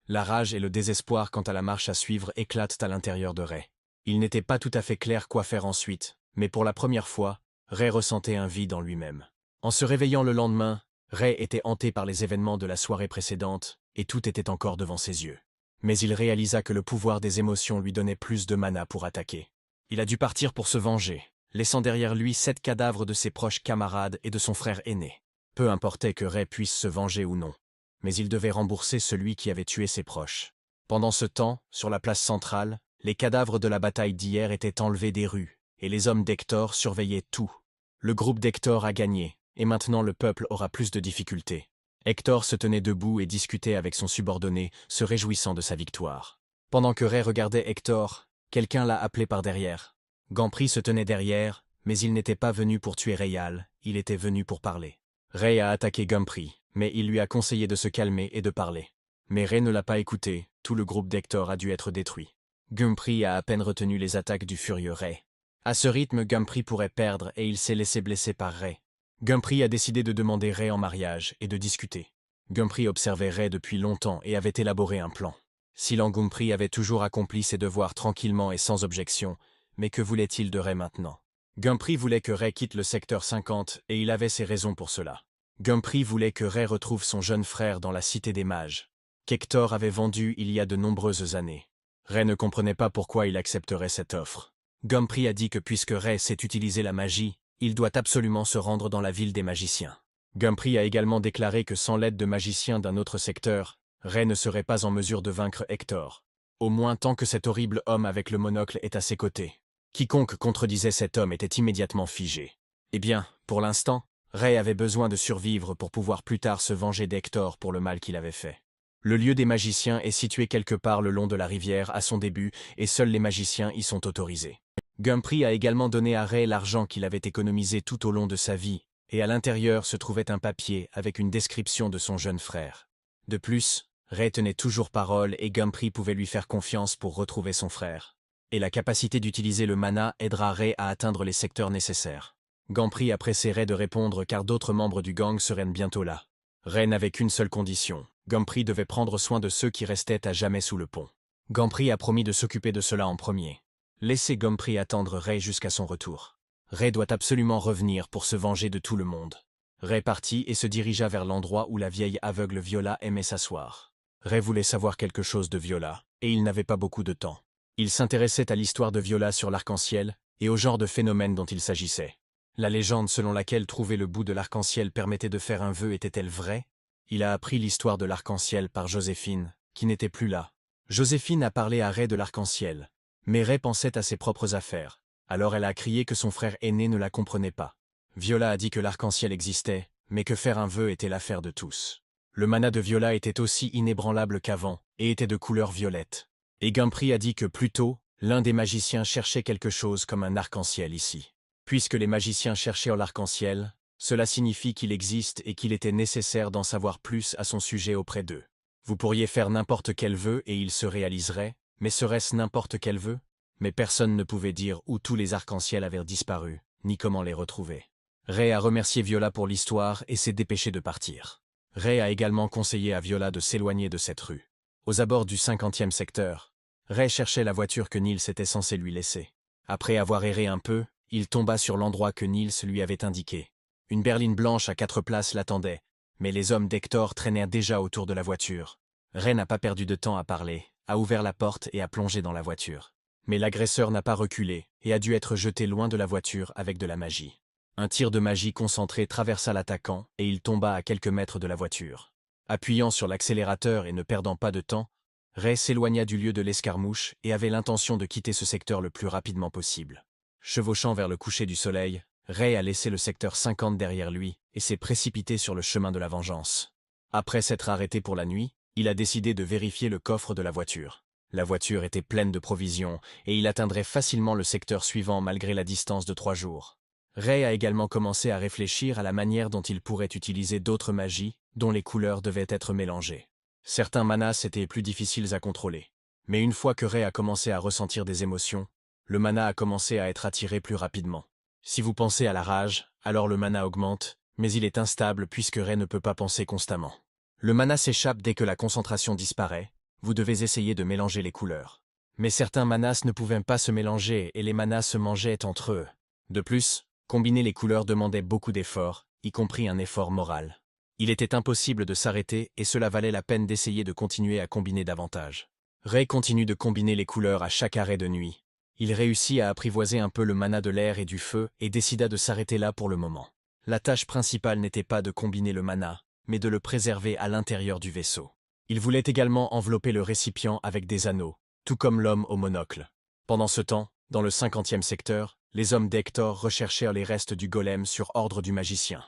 La rage et le désespoir quant à la marche à suivre éclatent à l'intérieur de Ray. Il n'était pas tout à fait clair quoi faire ensuite, mais pour la première fois, Ray ressentait un vide en lui-même. En se réveillant le lendemain, Ray était hanté par les événements de la soirée précédente, et tout était encore devant ses yeux. Mais il réalisa que le pouvoir des émotions lui donnait plus de mana pour attaquer. Il a dû partir pour se venger, laissant derrière lui 7 cadavres de ses proches camarades et de son frère aîné. Peu importait que Ray puisse se venger ou non, mais il devait rembourser celui qui avait tué ses proches. Pendant ce temps, sur la place centrale, les cadavres de la bataille d'hier étaient enlevés des rues, et les hommes d'Hector surveillaient tout. Le groupe d'Hector a gagné, et maintenant le peuple aura plus de difficultés. Hector se tenait debout et discutait avec son subordonné, se réjouissant de sa victoire. Pendant que Ray regardait Hector, quelqu'un l'a appelé par derrière. Gampri se tenait derrière, mais il n'était pas venu pour tuer Rayal, il était venu pour parler. Ray a attaqué Gampri, mais il lui a conseillé de se calmer et de parler. Mais Ray ne l'a pas écouté, tout le groupe d'Hector a dû être détruit. Gumpry a à peine retenu les attaques du furieux Ray. À ce rythme, Gumpry pourrait perdre et il s'est laissé blesser par Ray. Gumpry a décidé de demander Ray en mariage et de discuter. Gumpry observait Ray depuis longtemps et avait élaboré un plan. Silan Gumpry avait toujours accompli ses devoirs tranquillement et sans objection, mais que voulait-il de Ray maintenant? Gumpry voulait que Ray quitte le secteur 50 et il avait ses raisons pour cela. Gumpry voulait que Ray retrouve son jeune frère dans la Cité des Mages, qu'Hector avait vendu il y a de nombreuses années. Ray ne comprenait pas pourquoi il accepterait cette offre. Gumpry a dit que puisque Ray sait utiliser la magie, il doit absolument se rendre dans la ville des magiciens. Gumpry a également déclaré que sans l'aide de magiciens d'un autre secteur, Ray ne serait pas en mesure de vaincre Hector. Au moins tant que cet horrible homme avec le monocle est à ses côtés. Quiconque contredisait cet homme était immédiatement figé. Eh bien, pour l'instant, Ray avait besoin de survivre pour pouvoir plus tard se venger d'Hector pour le mal qu'il avait fait. Le lieu des magiciens est situé quelque part le long de la rivière à son début et seuls les magiciens y sont autorisés. Gumpry a également donné à Ray l'argent qu'il avait économisé tout au long de sa vie, et à l'intérieur se trouvait un papier avec une description de son jeune frère. De plus, Ray tenait toujours parole et Gumpry pouvait lui faire confiance pour retrouver son frère. Et la capacité d'utiliser le mana aidera Ray à atteindre les secteurs nécessaires. Gumpry a pressé Ray de répondre car d'autres membres du gang seraient bientôt là. Ray n'avait qu'une seule condition. Gumpry devait prendre soin de ceux qui restaient à jamais sous le pont. Gumpry a promis de s'occuper de cela en premier. Laissez Gumpry attendre Ray jusqu'à son retour. Ray doit absolument revenir pour se venger de tout le monde. Ray partit et se dirigea vers l'endroit où la vieille aveugle Viola aimait s'asseoir. Ray voulait savoir quelque chose de Viola, et il n'avait pas beaucoup de temps. Il s'intéressait à l'histoire de Viola sur l'arc-en-ciel et au genre de phénomène dont il s'agissait. La légende selon laquelle trouver le bout de l'arc-en-ciel permettait de faire un vœu était-elle vraie? Il a appris l'histoire de l'arc-en-ciel par Joséphine, qui n'était plus là. Joséphine a parlé à Ray de l'arc-en-ciel, mais Ray pensait à ses propres affaires. Alors elle a crié que son frère aîné ne la comprenait pas. Viola a dit que l'arc-en-ciel existait, mais que faire un vœu était l'affaire de tous. Le mana de Viola était aussi inébranlable qu'avant, et était de couleur violette. Et Gumpry a dit que plus tôt, l'un des magiciens cherchait quelque chose comme un arc-en-ciel ici. Puisque les magiciens cherchaient l'arc-en-ciel, cela signifie qu'il existe et qu'il était nécessaire d'en savoir plus à son sujet auprès d'eux. Vous pourriez faire n'importe quel vœu et il se réaliserait, mais serait-ce n'importe quel vœu? Mais personne ne pouvait dire où tous les arcs-en-ciel avaient disparu, ni comment les retrouver. Ray a remercié Viola pour l'histoire et s'est dépêché de partir. Ray a également conseillé à Viola de s'éloigner de cette rue. Aux abords du 50e secteur, Ray cherchait la voiture que Nils était censé lui laisser. Après avoir erré un peu, il tomba sur l'endroit que Nils lui avait indiqué. Une berline blanche à 4 places l'attendait, mais les hommes d'Hector traînaient déjà autour de la voiture. Ray n'a pas perdu de temps à parler, a ouvert la porte et a plongé dans la voiture. Mais l'agresseur n'a pas reculé et a dû être jeté loin de la voiture avec de la magie. Un tir de magie concentré traversa l'attaquant et il tomba à quelques mètres de la voiture. Appuyant sur l'accélérateur et ne perdant pas de temps, Ray s'éloigna du lieu de l'escarmouche et avait l'intention de quitter ce secteur le plus rapidement possible. Chevauchant vers le coucher du soleil, Ray a laissé le secteur 50 derrière lui et s'est précipité sur le chemin de la vengeance. Après s'être arrêté pour la nuit, il a décidé de vérifier le coffre de la voiture. La voiture était pleine de provisions et il atteindrait facilement le secteur suivant malgré la distance de 3 jours. Ray a également commencé à réfléchir à la manière dont il pourrait utiliser d'autres magies dont les couleurs devaient être mélangées. Certains manas étaient plus difficiles à contrôler. Mais une fois que Ray a commencé à ressentir des émotions, le mana a commencé à être attiré plus rapidement. Si vous pensez à la rage, alors le mana augmente, mais il est instable puisque Ray ne peut pas penser constamment. Le mana s'échappe dès que la concentration disparaît, vous devez essayer de mélanger les couleurs. Mais certains manas ne pouvaient pas se mélanger et les manas se mangeaient entre eux. De plus, combiner les couleurs demandait beaucoup d'efforts, y compris un effort moral. Il était impossible de s'arrêter et cela valait la peine d'essayer de continuer à combiner davantage. Ray continue de combiner les couleurs à chaque arrêt de nuit. Il réussit à apprivoiser un peu le mana de l'air et du feu et décida de s'arrêter là pour le moment. La tâche principale n'était pas de combiner le mana, mais de le préserver à l'intérieur du vaisseau. Il voulait également envelopper le récipient avec des anneaux, tout comme l'homme au monocle. Pendant ce temps, dans le 50e secteur, les hommes d'Hector recherchèrent les restes du golem sur ordre du magicien.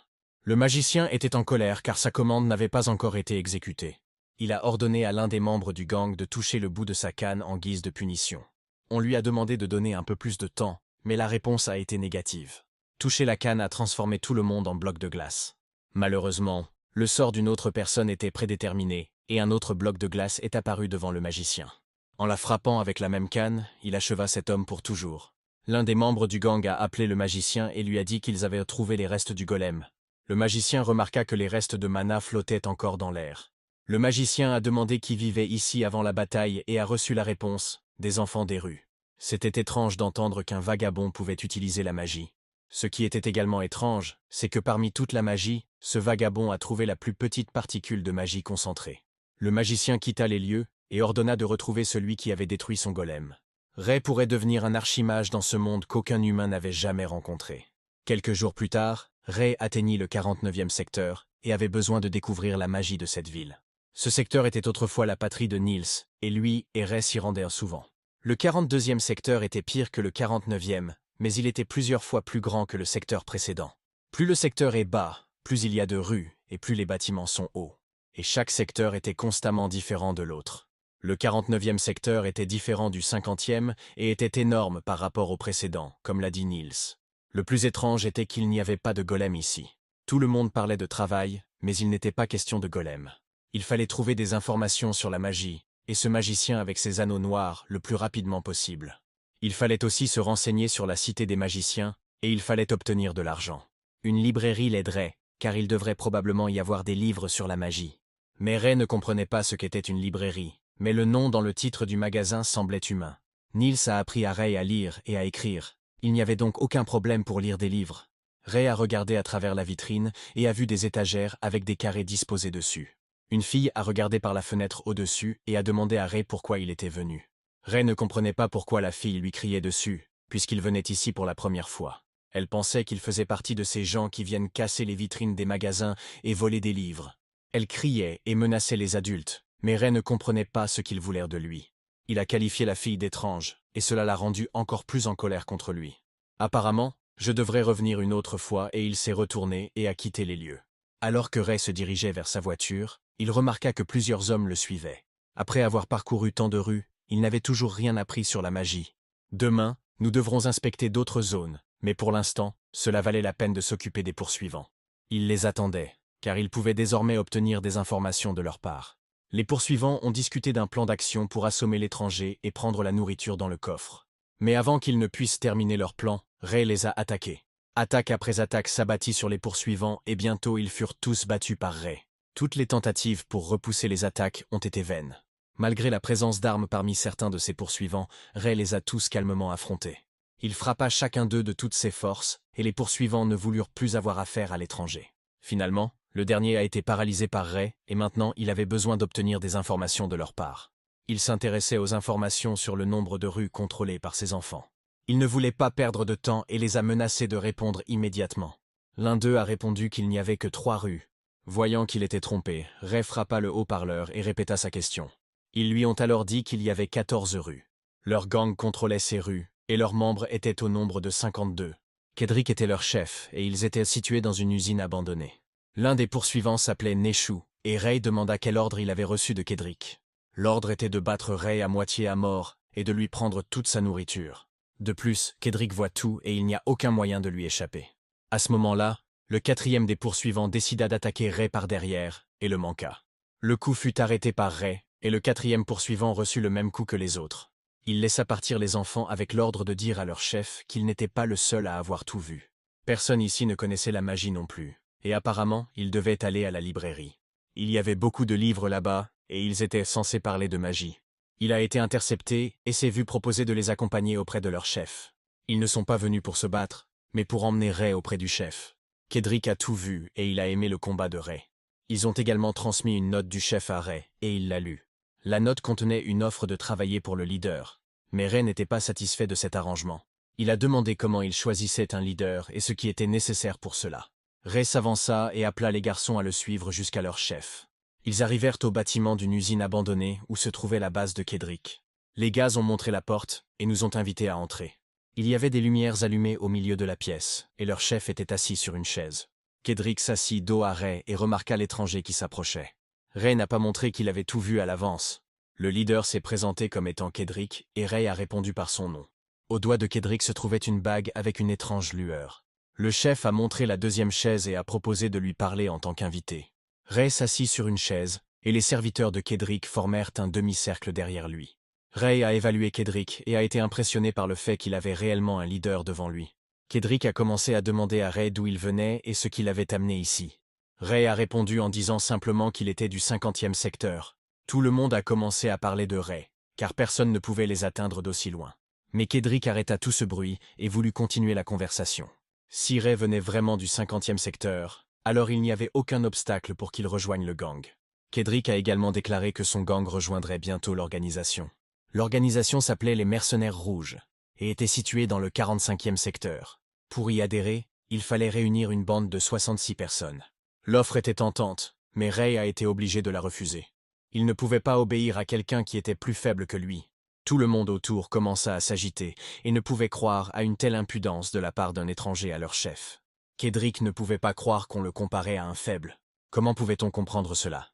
Le magicien était en colère car sa commande n'avait pas encore été exécutée. Il a ordonné à l'un des membres du gang de toucher le bout de sa canne en guise de punition. On lui a demandé de donner un peu plus de temps, mais la réponse a été négative. Toucher la canne a transformé tout le monde en bloc de glace. Malheureusement, le sort d'une autre personne était prédéterminé, et un autre bloc de glace est apparu devant le magicien. En la frappant avec la même canne, il acheva cet homme pour toujours. L'un des membres du gang a appelé le magicien et lui a dit qu'ils avaient trouvé les restes du golem. Le magicien remarqua que les restes de mana flottaient encore dans l'air. Le magicien a demandé qui vivait ici avant la bataille et a reçu la réponse « des enfants des rues ». C'était étrange d'entendre qu'un vagabond pouvait utiliser la magie. Ce qui était également étrange, c'est que parmi toute la magie, ce vagabond a trouvé la plus petite particule de magie concentrée. Le magicien quitta les lieux et ordonna de retrouver celui qui avait détruit son golem. Ray pourrait devenir un archimage dans ce monde qu'aucun humain n'avait jamais rencontré. Quelques jours plus tard, Ray atteignit le 49e secteur et avait besoin de découvrir la magie de cette ville. Ce secteur était autrefois la patrie de Niels, et lui et Ray s'y rendaient souvent. Le 42e secteur était pire que le 49e, mais il était plusieurs fois plus grand que le secteur précédent. Plus le secteur est bas, plus il y a de rues, et plus les bâtiments sont hauts. Et chaque secteur était constamment différent de l'autre. Le 49e secteur était différent du 50e et était énorme par rapport au précédent, comme l'a dit Niels. Le plus étrange était qu'il n'y avait pas de golem ici. Tout le monde parlait de travail, mais il n'était pas question de golem. Il fallait trouver des informations sur la magie, et ce magicien avec ses anneaux noirs le plus rapidement possible. Il fallait aussi se renseigner sur la cité des magiciens, et il fallait obtenir de l'argent. Une librairie l'aiderait, car il devrait probablement y avoir des livres sur la magie. Mais Ray ne comprenait pas ce qu'était une librairie, mais le nom dans le titre du magasin semblait humain. Niels a appris à Ray à lire et à écrire. Il n'y avait donc aucun problème pour lire des livres. Ray a regardé à travers la vitrine et a vu des étagères avec des carrés disposés dessus. Une fille a regardé par la fenêtre au-dessus et a demandé à Ray pourquoi il était venu. Ray ne comprenait pas pourquoi la fille lui criait dessus, puisqu'il venait ici pour la première fois. Elle pensait qu'il faisait partie de ces gens qui viennent casser les vitrines des magasins et voler des livres. Elle criait et menaçait les adultes, mais Ray ne comprenait pas ce qu'ils voulèrent de lui. Il a qualifié la fille d'étrange, et cela l'a rendu encore plus en colère contre lui. Apparemment, je devrais revenir une autre fois et il s'est retourné et a quitté les lieux. Alors que Ray se dirigeait vers sa voiture, il remarqua que plusieurs hommes le suivaient. Après avoir parcouru tant de rues, il n'avait toujours rien appris sur la magie. Demain, nous devrons inspecter d'autres zones, mais pour l'instant, cela valait la peine de s'occuper des poursuivants. Il les attendait, car il pouvait désormais obtenir des informations de leur part. Les poursuivants ont discuté d'un plan d'action pour assommer l'étranger et prendre la nourriture dans le coffre. Mais avant qu'ils ne puissent terminer leur plan, Ray les a attaqués. Attaque après attaque s'abattit sur les poursuivants et bientôt ils furent tous battus par Ray. Toutes les tentatives pour repousser les attaques ont été vaines. Malgré la présence d'armes parmi certains de ses poursuivants, Ray les a tous calmement affrontés. Il frappa chacun d'eux de toutes ses forces, et les poursuivants ne voulurent plus avoir affaire à l'étranger. Finalement, le dernier a été paralysé par Ray, et maintenant il avait besoin d'obtenir des informations de leur part. Il s'intéressait aux informations sur le nombre de rues contrôlées par ses enfants. Il ne voulait pas perdre de temps et les a menacés de répondre immédiatement. L'un d'eux a répondu qu'il n'y avait que 3 rues. Voyant qu'il était trompé, Ray frappa le haut-parleur et répéta sa question. Ils lui ont alors dit qu'il y avait 14 rues. Leur gang contrôlait ces rues, et leurs membres étaient au nombre de 52. Kedrick était leur chef, et ils étaient situés dans une usine abandonnée. L'un des poursuivants s'appelait Neshu, et Ray demanda quel ordre il avait reçu de Kedrick. L'ordre était de battre Ray à moitié à mort, et de lui prendre toute sa nourriture. De plus, Kedrick voit tout et il n'y a aucun moyen de lui échapper. À ce moment-là, le 4e des poursuivants décida d'attaquer Ray par derrière, et le manqua. Le coup fut arrêté par Ray, et le 4e poursuivant reçut le même coup que les autres. Il laissa partir les enfants avec l'ordre de dire à leur chef qu'il n'était pas le seul à avoir tout vu. Personne ici ne connaissait la magie non plus, et apparemment, ils devaient aller à la librairie. Il y avait beaucoup de livres là-bas, et ils étaient censés parler de magie. Il a été intercepté et s'est vu proposer de les accompagner auprès de leur chef. Ils ne sont pas venus pour se battre, mais pour emmener Ray auprès du chef. Kedrick a tout vu et il a aimé le combat de Ray. Ils ont également transmis une note du chef à Ray, et il l'a lue. La note contenait une offre de travailler pour le leader. Mais Ray n'était pas satisfait de cet arrangement. Il a demandé comment il choisissait un leader et ce qui était nécessaire pour cela. Ray s'avança et appela les garçons à le suivre jusqu'à leur chef. Ils arrivèrent au bâtiment d'une usine abandonnée où se trouvait la base de Kedrick. Les gars ont montré la porte et nous ont invités à entrer. Il y avait des lumières allumées au milieu de la pièce, et leur chef était assis sur une chaise. Kedrick s'assit dos à Ray et remarqua l'étranger qui s'approchait. Ray n'a pas montré qu'il avait tout vu à l'avance. Le leader s'est présenté comme étant Kedrick et Ray a répondu par son nom. Au doigt de Kedrick se trouvait une bague avec une étrange lueur. Le chef a montré la 2e chaise et a proposé de lui parler en tant qu'invité. Ray s'assit sur une chaise, et les serviteurs de Kedrick formèrent un demi-cercle derrière lui. Ray a évalué Kedrick et a été impressionné par le fait qu'il avait réellement un leader devant lui. Kedrick a commencé à demander à Ray d'où il venait et ce qui l'avait amené ici. Ray a répondu en disant simplement qu'il était du 50e secteur. Tout le monde a commencé à parler de Ray, car personne ne pouvait les atteindre d'aussi loin. Mais Kedrick arrêta tout ce bruit et voulut continuer la conversation. Si Ray venait vraiment du 50e secteur, alors il n'y avait aucun obstacle pour qu'il rejoigne le gang. Kedrick a également déclaré que son gang rejoindrait bientôt l'organisation. L'organisation s'appelait les Mercenaires Rouges et était située dans le 45e secteur. Pour y adhérer, il fallait réunir une bande de 66 personnes. L'offre était tentante, mais Ray a été obligé de la refuser. Il ne pouvait pas obéir à quelqu'un qui était plus faible que lui. Tout le monde autour commença à s'agiter et ne pouvait croire à une telle impudence de la part d'un étranger à leur chef. Kedrick ne pouvait pas croire qu'on le comparait à un faible. Comment pouvait-on comprendre cela?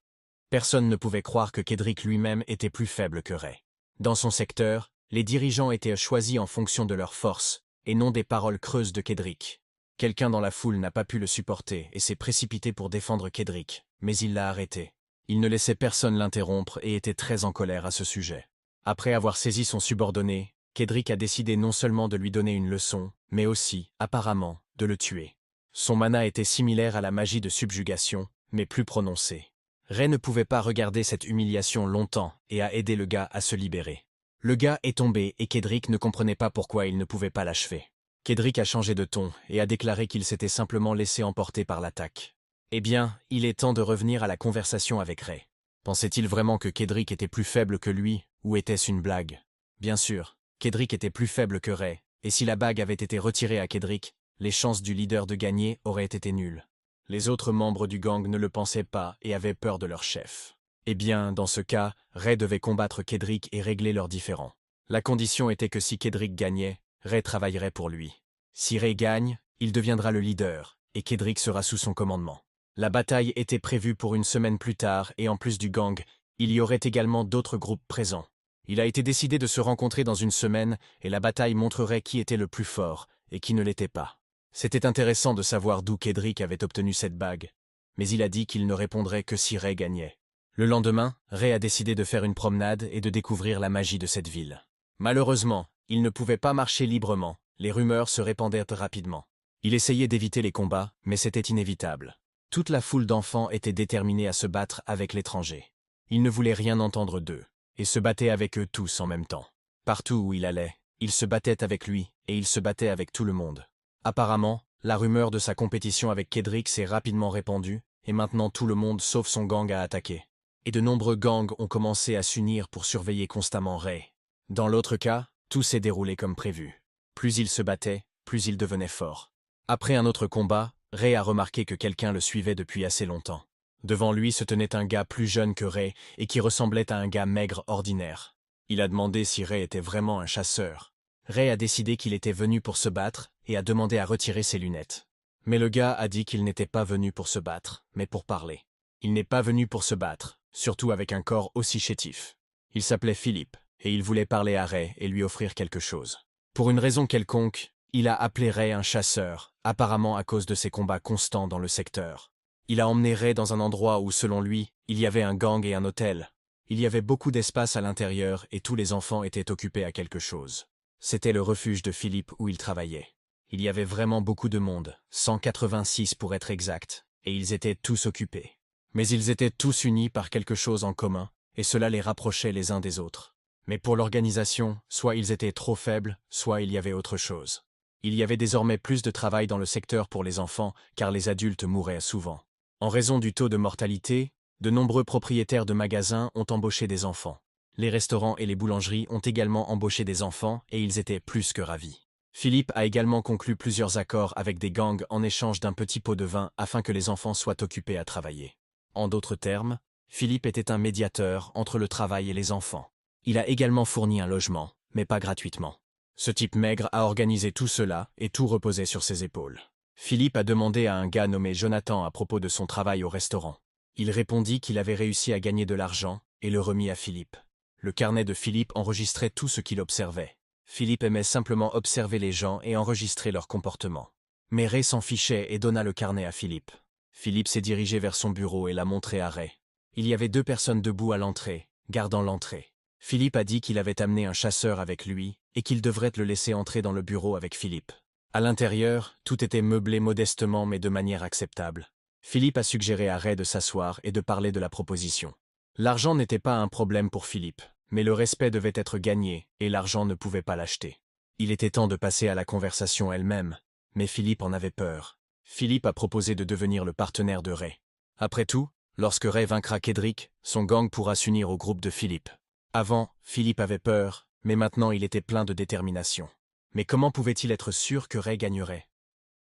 Personne ne pouvait croire que Kedrick lui-même était plus faible que Ray. Dans son secteur, les dirigeants étaient choisis en fonction de leur force, et non des paroles creuses de Kedrick. Quelqu'un dans la foule n'a pas pu le supporter et s'est précipité pour défendre Kedrick, mais il l'a arrêté. Il ne laissait personne l'interrompre et était très en colère à ce sujet. Après avoir saisi son subordonné, Kedrick a décidé non seulement de lui donner une leçon, mais aussi, apparemment, de le tuer. Son mana était similaire à la magie de subjugation, mais plus prononcée. Ray ne pouvait pas regarder cette humiliation longtemps et a aidé le gars à se libérer. Le gars est tombé et Kedrick ne comprenait pas pourquoi il ne pouvait pas l'achever. Kedrick a changé de ton et a déclaré qu'il s'était simplement laissé emporter par l'attaque. Eh bien, il est temps de revenir à la conversation avec Ray. Pensait-il vraiment que Kedrick était plus faible que lui, ou était-ce une blague? Bien sûr, Kedrick était plus faible que Ray, et si la bague avait été retirée à Kedrick, les chances du leader de gagner auraient été nulles. Les autres membres du gang ne le pensaient pas et avaient peur de leur chef. Eh bien, dans ce cas, Ray devait combattre Kedrick et régler leurs différends. La condition était que si Kedrick gagnait, Ray travaillerait pour lui. Si Ray gagne, il deviendra le leader, et Kedrick sera sous son commandement. La bataille était prévue pour une semaine plus tard et en plus du gang, il y aurait également d'autres groupes présents. Il a été décidé de se rencontrer dans une semaine et la bataille montrerait qui était le plus fort et qui ne l'était pas. C'était intéressant de savoir d'où Kedrick avait obtenu cette bague, mais il a dit qu'il ne répondrait que si Ray gagnait. Le lendemain, Ray a décidé de faire une promenade et de découvrir la magie de cette ville. Malheureusement, il ne pouvait pas marcher librement, les rumeurs se répandaient rapidement. Il essayait d'éviter les combats, mais c'était inévitable. Toute la foule d'enfants était déterminée à se battre avec l'étranger. Il ne voulait rien entendre d'eux, et se battait avec eux tous en même temps. Partout où il allait, il se battait avec lui, et il se battait avec tout le monde. Apparemment, la rumeur de sa compétition avec Kedrick s'est rapidement répandue, et maintenant tout le monde sauf son gang a attaqué. Et de nombreux gangs ont commencé à s'unir pour surveiller constamment Ray. Dans l'autre cas, tout s'est déroulé comme prévu. Plus il se battait, plus il devenait fort. Après un autre combat, Ray a remarqué que quelqu'un le suivait depuis assez longtemps. Devant lui se tenait un gars plus jeune que Ray et qui ressemblait à un gars maigre ordinaire. Il a demandé si Ray était vraiment un chasseur. Ray a décidé qu'il était venu pour se battre et a demandé à retirer ses lunettes. Mais le gars a dit qu'il n'était pas venu pour se battre, mais pour parler. Il n'est pas venu pour se battre, surtout avec un corps aussi chétif. Il s'appelait Philippe, et il voulait parler à Ray et lui offrir quelque chose. Pour une raison quelconque, il a appelé Ray un chasseur, apparemment à cause de ses combats constants dans le secteur. Il a emmené Ray dans un endroit où, selon lui, il y avait un gang et un hôtel. Il y avait beaucoup d'espace à l'intérieur et tous les enfants étaient occupés à quelque chose. C'était le refuge de Philippe où il travaillait. Il y avait vraiment beaucoup de monde, 186 pour être exact, et ils étaient tous occupés. Mais ils étaient tous unis par quelque chose en commun, et cela les rapprochait les uns des autres. Mais pour l'organisation, soit ils étaient trop faibles, soit il y avait autre chose. Il y avait désormais plus de travail dans le secteur pour les enfants, car les adultes mouraient souvent. En raison du taux de mortalité, de nombreux propriétaires de magasins ont embauché des enfants. Les restaurants et les boulangeries ont également embauché des enfants et ils étaient plus que ravis. Philippe a également conclu plusieurs accords avec des gangs en échange d'un petit pot de vin afin que les enfants soient occupés à travailler. En d'autres termes, Philippe était un médiateur entre le travail et les enfants. Il a également fourni un logement, mais pas gratuitement. Ce type maigre a organisé tout cela et tout reposait sur ses épaules. Philippe a demandé à un gars nommé Jonathan à propos de son travail au restaurant. Il répondit qu'il avait réussi à gagner de l'argent et le remit à Philippe. Le carnet de Philippe enregistrait tout ce qu'il observait. Philippe aimait simplement observer les gens et enregistrer leur comportement. Mais Ray s'en fichait et donna le carnet à Philippe. Philippe s'est dirigé vers son bureau et l'a montré à Ray. Il y avait 2 personnes debout à l'entrée, gardant l'entrée. Philippe a dit qu'il avait amené un chasseur avec lui et qu'il devrait le laisser entrer dans le bureau avec Philippe. À l'intérieur, tout était meublé modestement mais de manière acceptable. Philippe a suggéré à Ray de s'asseoir et de parler de la proposition. L'argent n'était pas un problème pour Philippe, mais le respect devait être gagné et l'argent ne pouvait pas l'acheter. Il était temps de passer à la conversation elle-même, mais Philippe en avait peur. Philippe a proposé de devenir le partenaire de Ray. Après tout, lorsque Ray vaincra Kedrick, son gang pourra s'unir au groupe de Philippe. Avant, Philippe avait peur, mais maintenant il était plein de détermination. Mais comment pouvait-il être sûr que Ray gagnerait?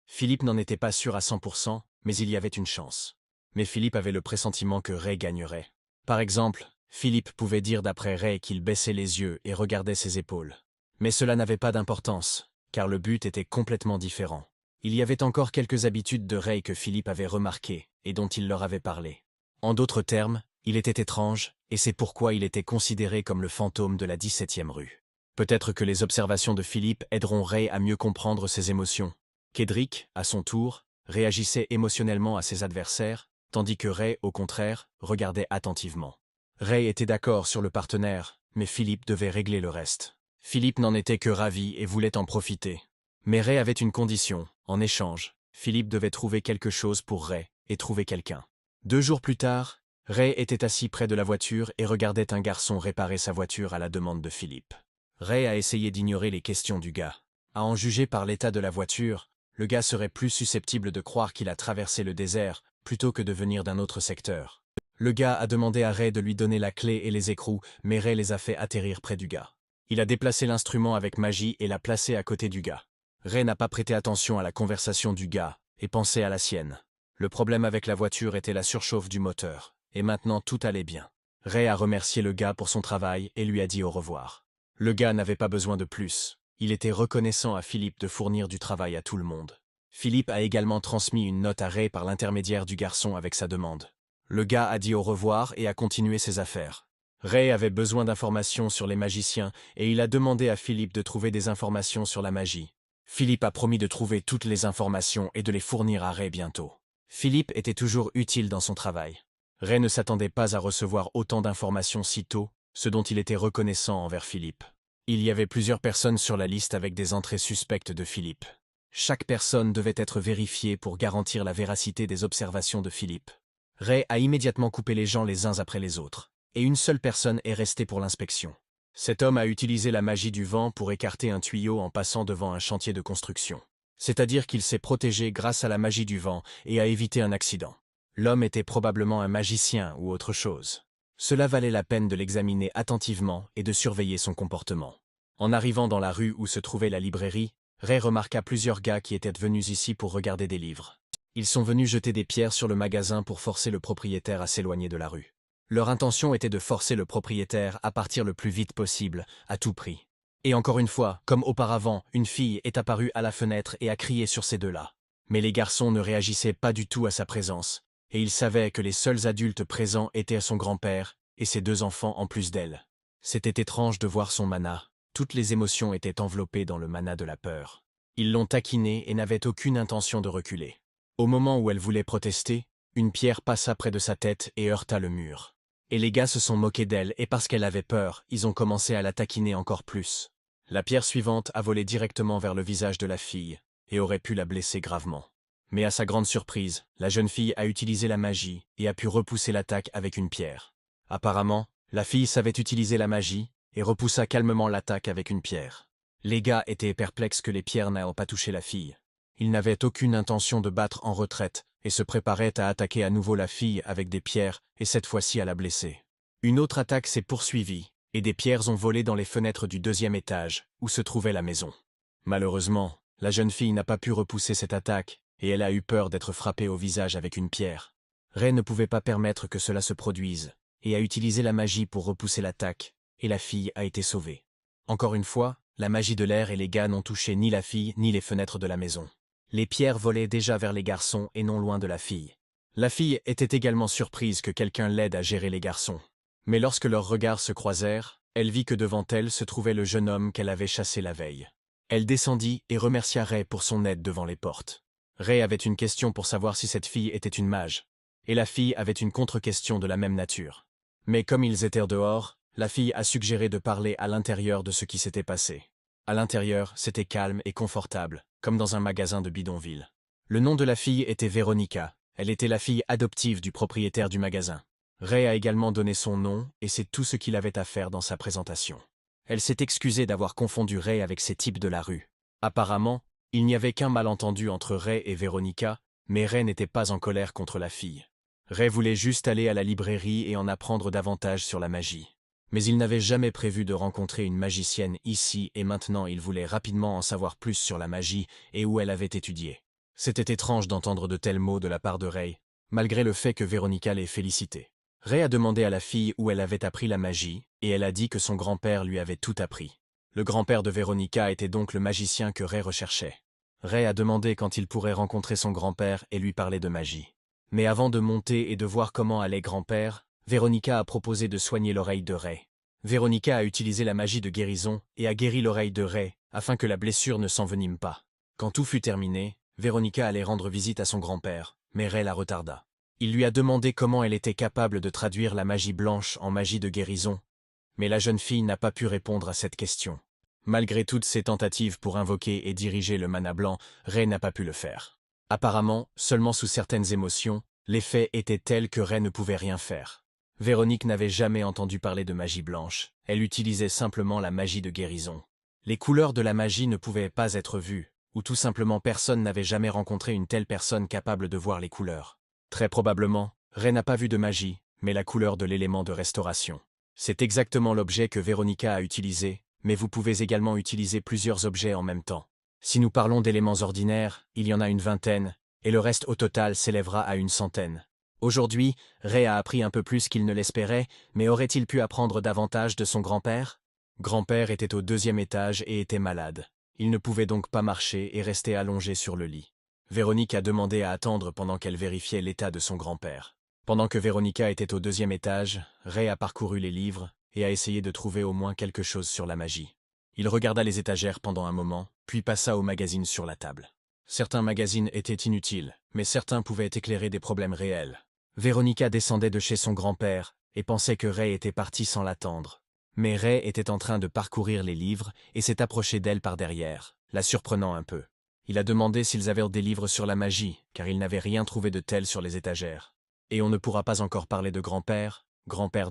Philippe n'en était pas sûr à 100%, mais il y avait une chance. Mais Philippe avait le pressentiment que Ray gagnerait. Par exemple, Philippe pouvait dire d'après Ray qu'il baissait les yeux et regardait ses épaules. Mais cela n'avait pas d'importance, car le but était complètement différent. Il y avait encore quelques habitudes de Ray que Philippe avait remarquées et dont il leur avait parlé. En d'autres termes, il était étrange, et c'est pourquoi il était considéré comme le fantôme de la 17e rue. Peut-être que les observations de Philippe aideront Ray à mieux comprendre ses émotions. Kedrick, à son tour, réagissait émotionnellement à ses adversaires, tandis que Ray, au contraire, regardait attentivement. Ray était d'accord sur le partenaire, mais Philippe devait régler le reste. Philippe n'en était que ravi et voulait en profiter. Mais Ray avait une condition. En échange, Philippe devait trouver quelque chose pour Ray et trouver quelqu'un. 2 jours plus tard, Ray était assis près de la voiture et regardait un garçon réparer sa voiture à la demande de Philippe. Ray a essayé d'ignorer les questions du gars. À en juger par l'état de la voiture, le gars serait plus susceptible de croire qu'il a traversé le désert plutôt que de venir d'un autre secteur. Le gars a demandé à Ray de lui donner la clé et les écrous, mais Ray les a fait atterrir près du gars. Il a déplacé l'instrument avec magie et l'a placé à côté du gars. Ray n'a pas prêté attention à la conversation du gars et pensait à la sienne. Le problème avec la voiture était la surchauffe du moteur, et maintenant tout allait bien. Ray a remercié le gars pour son travail et lui a dit au revoir. Le gars n'avait pas besoin de plus. Il était reconnaissant à Philippe de fournir du travail à tout le monde. Philippe a également transmis une note à Ray par l'intermédiaire du garçon avec sa demande. Le gars a dit au revoir et a continué ses affaires. Ray avait besoin d'informations sur les magiciens et il a demandé à Philippe de trouver des informations sur la magie. Philippe a promis de trouver toutes les informations et de les fournir à Ray bientôt. Philippe était toujours utile dans son travail. Ray ne s'attendait pas à recevoir autant d'informations si tôt, ce dont il était reconnaissant envers Philippe. Il y avait plusieurs personnes sur la liste avec des entrées suspectes de Philippe. Chaque personne devait être vérifiée pour garantir la véracité des observations de Philippe. Ray a immédiatement coupé les gens les uns après les autres, et une seule personne est restée pour l'inspection. Cet homme a utilisé la magie du vent pour écarter un tuyau en passant devant un chantier de construction. C'est-à-dire qu'il s'est protégé grâce à la magie du vent et a évité un accident. L'homme était probablement un magicien ou autre chose. Cela valait la peine de l'examiner attentivement et de surveiller son comportement. En arrivant dans la rue où se trouvait la librairie, Ray remarqua plusieurs gars qui étaient venus ici pour regarder des livres. Ils sont venus jeter des pierres sur le magasin pour forcer le propriétaire à s'éloigner de la rue. Leur intention était de forcer le propriétaire à partir le plus vite possible, à tout prix. Et encore une fois, comme auparavant, une fille est apparue à la fenêtre et a crié sur ces deux-là. Mais les garçons ne réagissaient pas du tout à sa présence, et ils savaient que les seuls adultes présents étaient son grand-père et ses 2 enfants en plus d'elle. C'était étrange de voir son mana. Toutes les émotions étaient enveloppées dans le mana de la peur. Ils l'ont taquinée et n'avaient aucune intention de reculer. Au moment où elle voulait protester, une pierre passa près de sa tête et heurta le mur. Et les gars se sont moqués d'elle et parce qu'elle avait peur, ils ont commencé à la taquiner encore plus. La pierre suivante a volé directement vers le visage de la fille et aurait pu la blesser gravement. Mais à sa grande surprise, la jeune fille a utilisé la magie et a pu repousser l'attaque avec une pierre. Apparemment, la fille savait utiliser la magie et repoussa calmement l'attaque avec une pierre. Les gars étaient perplexes que les pierres n'aient pas touché la fille. Ils n'avaient aucune intention de battre en retraite et se préparaient à attaquer à nouveau la fille avec des pierres et cette fois-ci à la blesser. Une autre attaque s'est poursuivie et des pierres ont volé dans les fenêtres du 2e étage où se trouvait la maison. Malheureusement, la jeune fille n'a pas pu repousser cette attaque et elle a eu peur d'être frappée au visage avec une pierre. Ray ne pouvait pas permettre que cela se produise et a utilisé la magie pour repousser l'attaque et la fille a été sauvée. Encore une fois, la magie de l'air et les gars n'ont touché ni la fille ni les fenêtres de la maison. Les pierres volaient déjà vers les garçons et non loin de la fille. La fille était également surprise que quelqu'un l'aide à gérer les garçons. Mais lorsque leurs regards se croisèrent, elle vit que devant elle se trouvait le jeune homme qu'elle avait chassé la veille. Elle descendit et remercia Ray pour son aide devant les portes. Ray avait une question pour savoir si cette fille était une mage, et la fille avait une contre-question de la même nature. Mais comme ils étaient dehors, La fille a suggéré de parler à l'intérieur de ce qui s'était passé. À l'intérieur, c'était calme et confortable, comme dans un magasin de bidonville. Le nom de la fille était Veronica. Elle était la fille adoptive du propriétaire du magasin. Ray a également donné son nom, et c'est tout ce qu'il avait à faire dans sa présentation. Elle s'est excusée d'avoir confondu Ray avec ces types de la rue. Apparemment, il n'y avait qu'un malentendu entre Ray et Veronica, mais Ray n'était pas en colère contre la fille. Ray voulait juste aller à la librairie et en apprendre davantage sur la magie. Mais il n'avait jamais prévu de rencontrer une magicienne ici et maintenant il voulait rapidement en savoir plus sur la magie et où elle avait étudié. C'était étrange d'entendre de tels mots de la part de Ray, malgré le fait que Veronica l'ait félicité. Ray a demandé à la fille où elle avait appris la magie, et elle a dit que son grand-père lui avait tout appris. Le grand-père de Veronica était donc le magicien que Ray recherchait. Ray a demandé quand il pourrait rencontrer son grand-père et lui parler de magie. Mais avant de monter et de voir comment allait grand-père, Veronica a proposé de soigner l'oreille de Ray. Veronica a utilisé la magie de guérison et a guéri l'oreille de Ray afin que la blessure ne s'envenime pas. Quand tout fut terminé, Veronica allait rendre visite à son grand-père, mais Ray la retarda. Il lui a demandé comment elle était capable de traduire la magie blanche en magie de guérison, mais la jeune fille n'a pas pu répondre à cette question. Malgré toutes ses tentatives pour invoquer et diriger le mana blanc, Ray n'a pas pu le faire. Apparemment, seulement sous certaines émotions, l'effet était tel que Ray ne pouvait rien faire. Véronique n'avait jamais entendu parler de magie blanche, elle utilisait simplement la magie de guérison. Les couleurs de la magie ne pouvaient pas être vues, ou tout simplement personne n'avait jamais rencontré une telle personne capable de voir les couleurs. Très probablement, Ray n'a pas vu de magie, mais la couleur de l'élément de restauration. C'est exactement l'objet que Veronica a utilisé, mais vous pouvez également utiliser plusieurs objets en même temps. Si nous parlons d'éléments ordinaires, il y en a une vingtaine, et le reste au total s'élèvera à une centaine. Aujourd'hui, Ray a appris un peu plus qu'il ne l'espérait, mais aurait-il pu apprendre davantage de son grand-père? Grand-père était au 2e étage et était malade. Il ne pouvait donc pas marcher et restait allongé sur le lit. Véronique a demandé à attendre pendant qu'elle vérifiait l'état de son grand-père. Pendant que Veronica était au 2e étage, Ray a parcouru les livres et a essayé de trouver au moins quelque chose sur la magie. Il regarda les étagères pendant un moment, puis passa aux magazines sur la table. Certains magazines étaient inutiles, mais certains pouvaient éclairer des problèmes réels. Veronica descendait de chez son grand-père et pensait que Ray était parti sans l'attendre. Mais Ray était en train de parcourir les livres et s'est approché d'elle par derrière, la surprenant un peu. Il a demandé s'ils avaient des livres sur la magie, car il n'avait rien trouvé de tel sur les étagères. Et on ne pourra pas encore parler de grand-père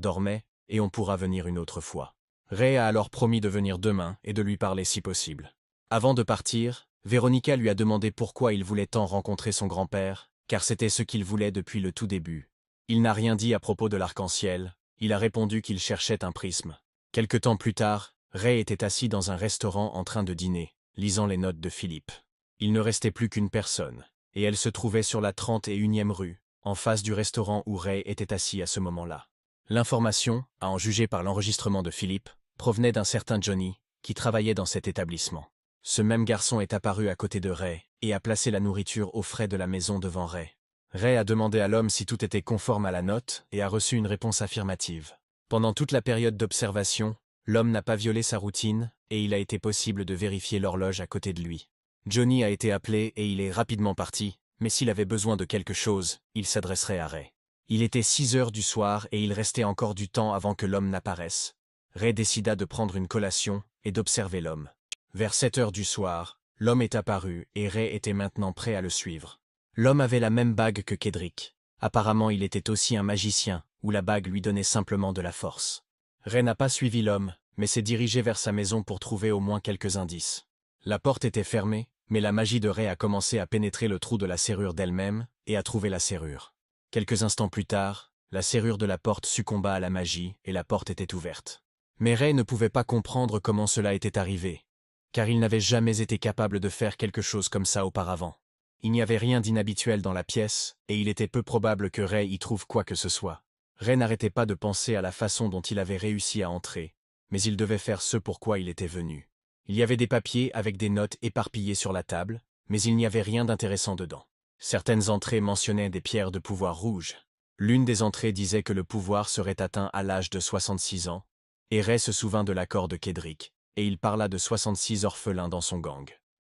dormait, et on pourra venir une autre fois. Ray a alors promis de venir demain et de lui parler si possible. Avant de partir, Veronica lui a demandé pourquoi il voulait tant rencontrer son grand-père, car c'était ce qu'il voulait depuis le tout début. Il n'a rien dit à propos de l'arc-en-ciel, il a répondu qu'il cherchait un prisme. Quelque temps plus tard, Ray était assis dans un restaurant en train de dîner, lisant les notes de Philippe. Il ne restait plus qu'une personne, et elle se trouvait sur la 31e rue, en face du restaurant où Ray était assis à ce moment-là. L'information, à en juger par l'enregistrement de Philippe, provenait d'un certain Johnny, qui travaillait dans cet établissement. Ce même garçon est apparu à côté de Ray et a placé la nourriture aux frais de la maison devant Ray. Ray a demandé à l'homme si tout était conforme à la note et a reçu une réponse affirmative. Pendant toute la période d'observation, l'homme n'a pas violé sa routine et il a été possible de vérifier l'horloge à côté de lui. Johnny a été appelé et il est rapidement parti, mais s'il avait besoin de quelque chose, il s'adresserait à Ray. Il était 6 heures du soir et il restait encore du temps avant que l'homme n'apparaisse. Ray décida de prendre une collation et d'observer l'homme. Vers 7 heures du soir, l'homme est apparu et Ray était maintenant prêt à le suivre. L'homme avait la même bague que Kedrick. Apparemment il était aussi un magicien, ou la bague lui donnait simplement de la force. Ray n'a pas suivi l'homme, mais s'est dirigé vers sa maison pour trouver au moins quelques indices. La porte était fermée, mais la magie de Ray a commencé à pénétrer le trou de la serrure d'elle-même et a trouvé la serrure. Quelques instants plus tard, la serrure de la porte succomba à la magie et la porte était ouverte. Mais Ray ne pouvait pas comprendre comment cela était arrivé, car il n'avait jamais été capable de faire quelque chose comme ça auparavant. Il n'y avait rien d'inhabituel dans la pièce, et il était peu probable que Ray y trouve quoi que ce soit. Ray n'arrêtait pas de penser à la façon dont il avait réussi à entrer, mais il devait faire ce pourquoi il était venu. Il y avait des papiers avec des notes éparpillées sur la table, mais il n'y avait rien d'intéressant dedans. Certaines entrées mentionnaient des pierres de pouvoir rouges. L'une des entrées disait que le pouvoir serait atteint à l'âge de 66 ans, et Ray se souvint de l'accord de Kedrick, et il parla de 66 orphelins dans son gang.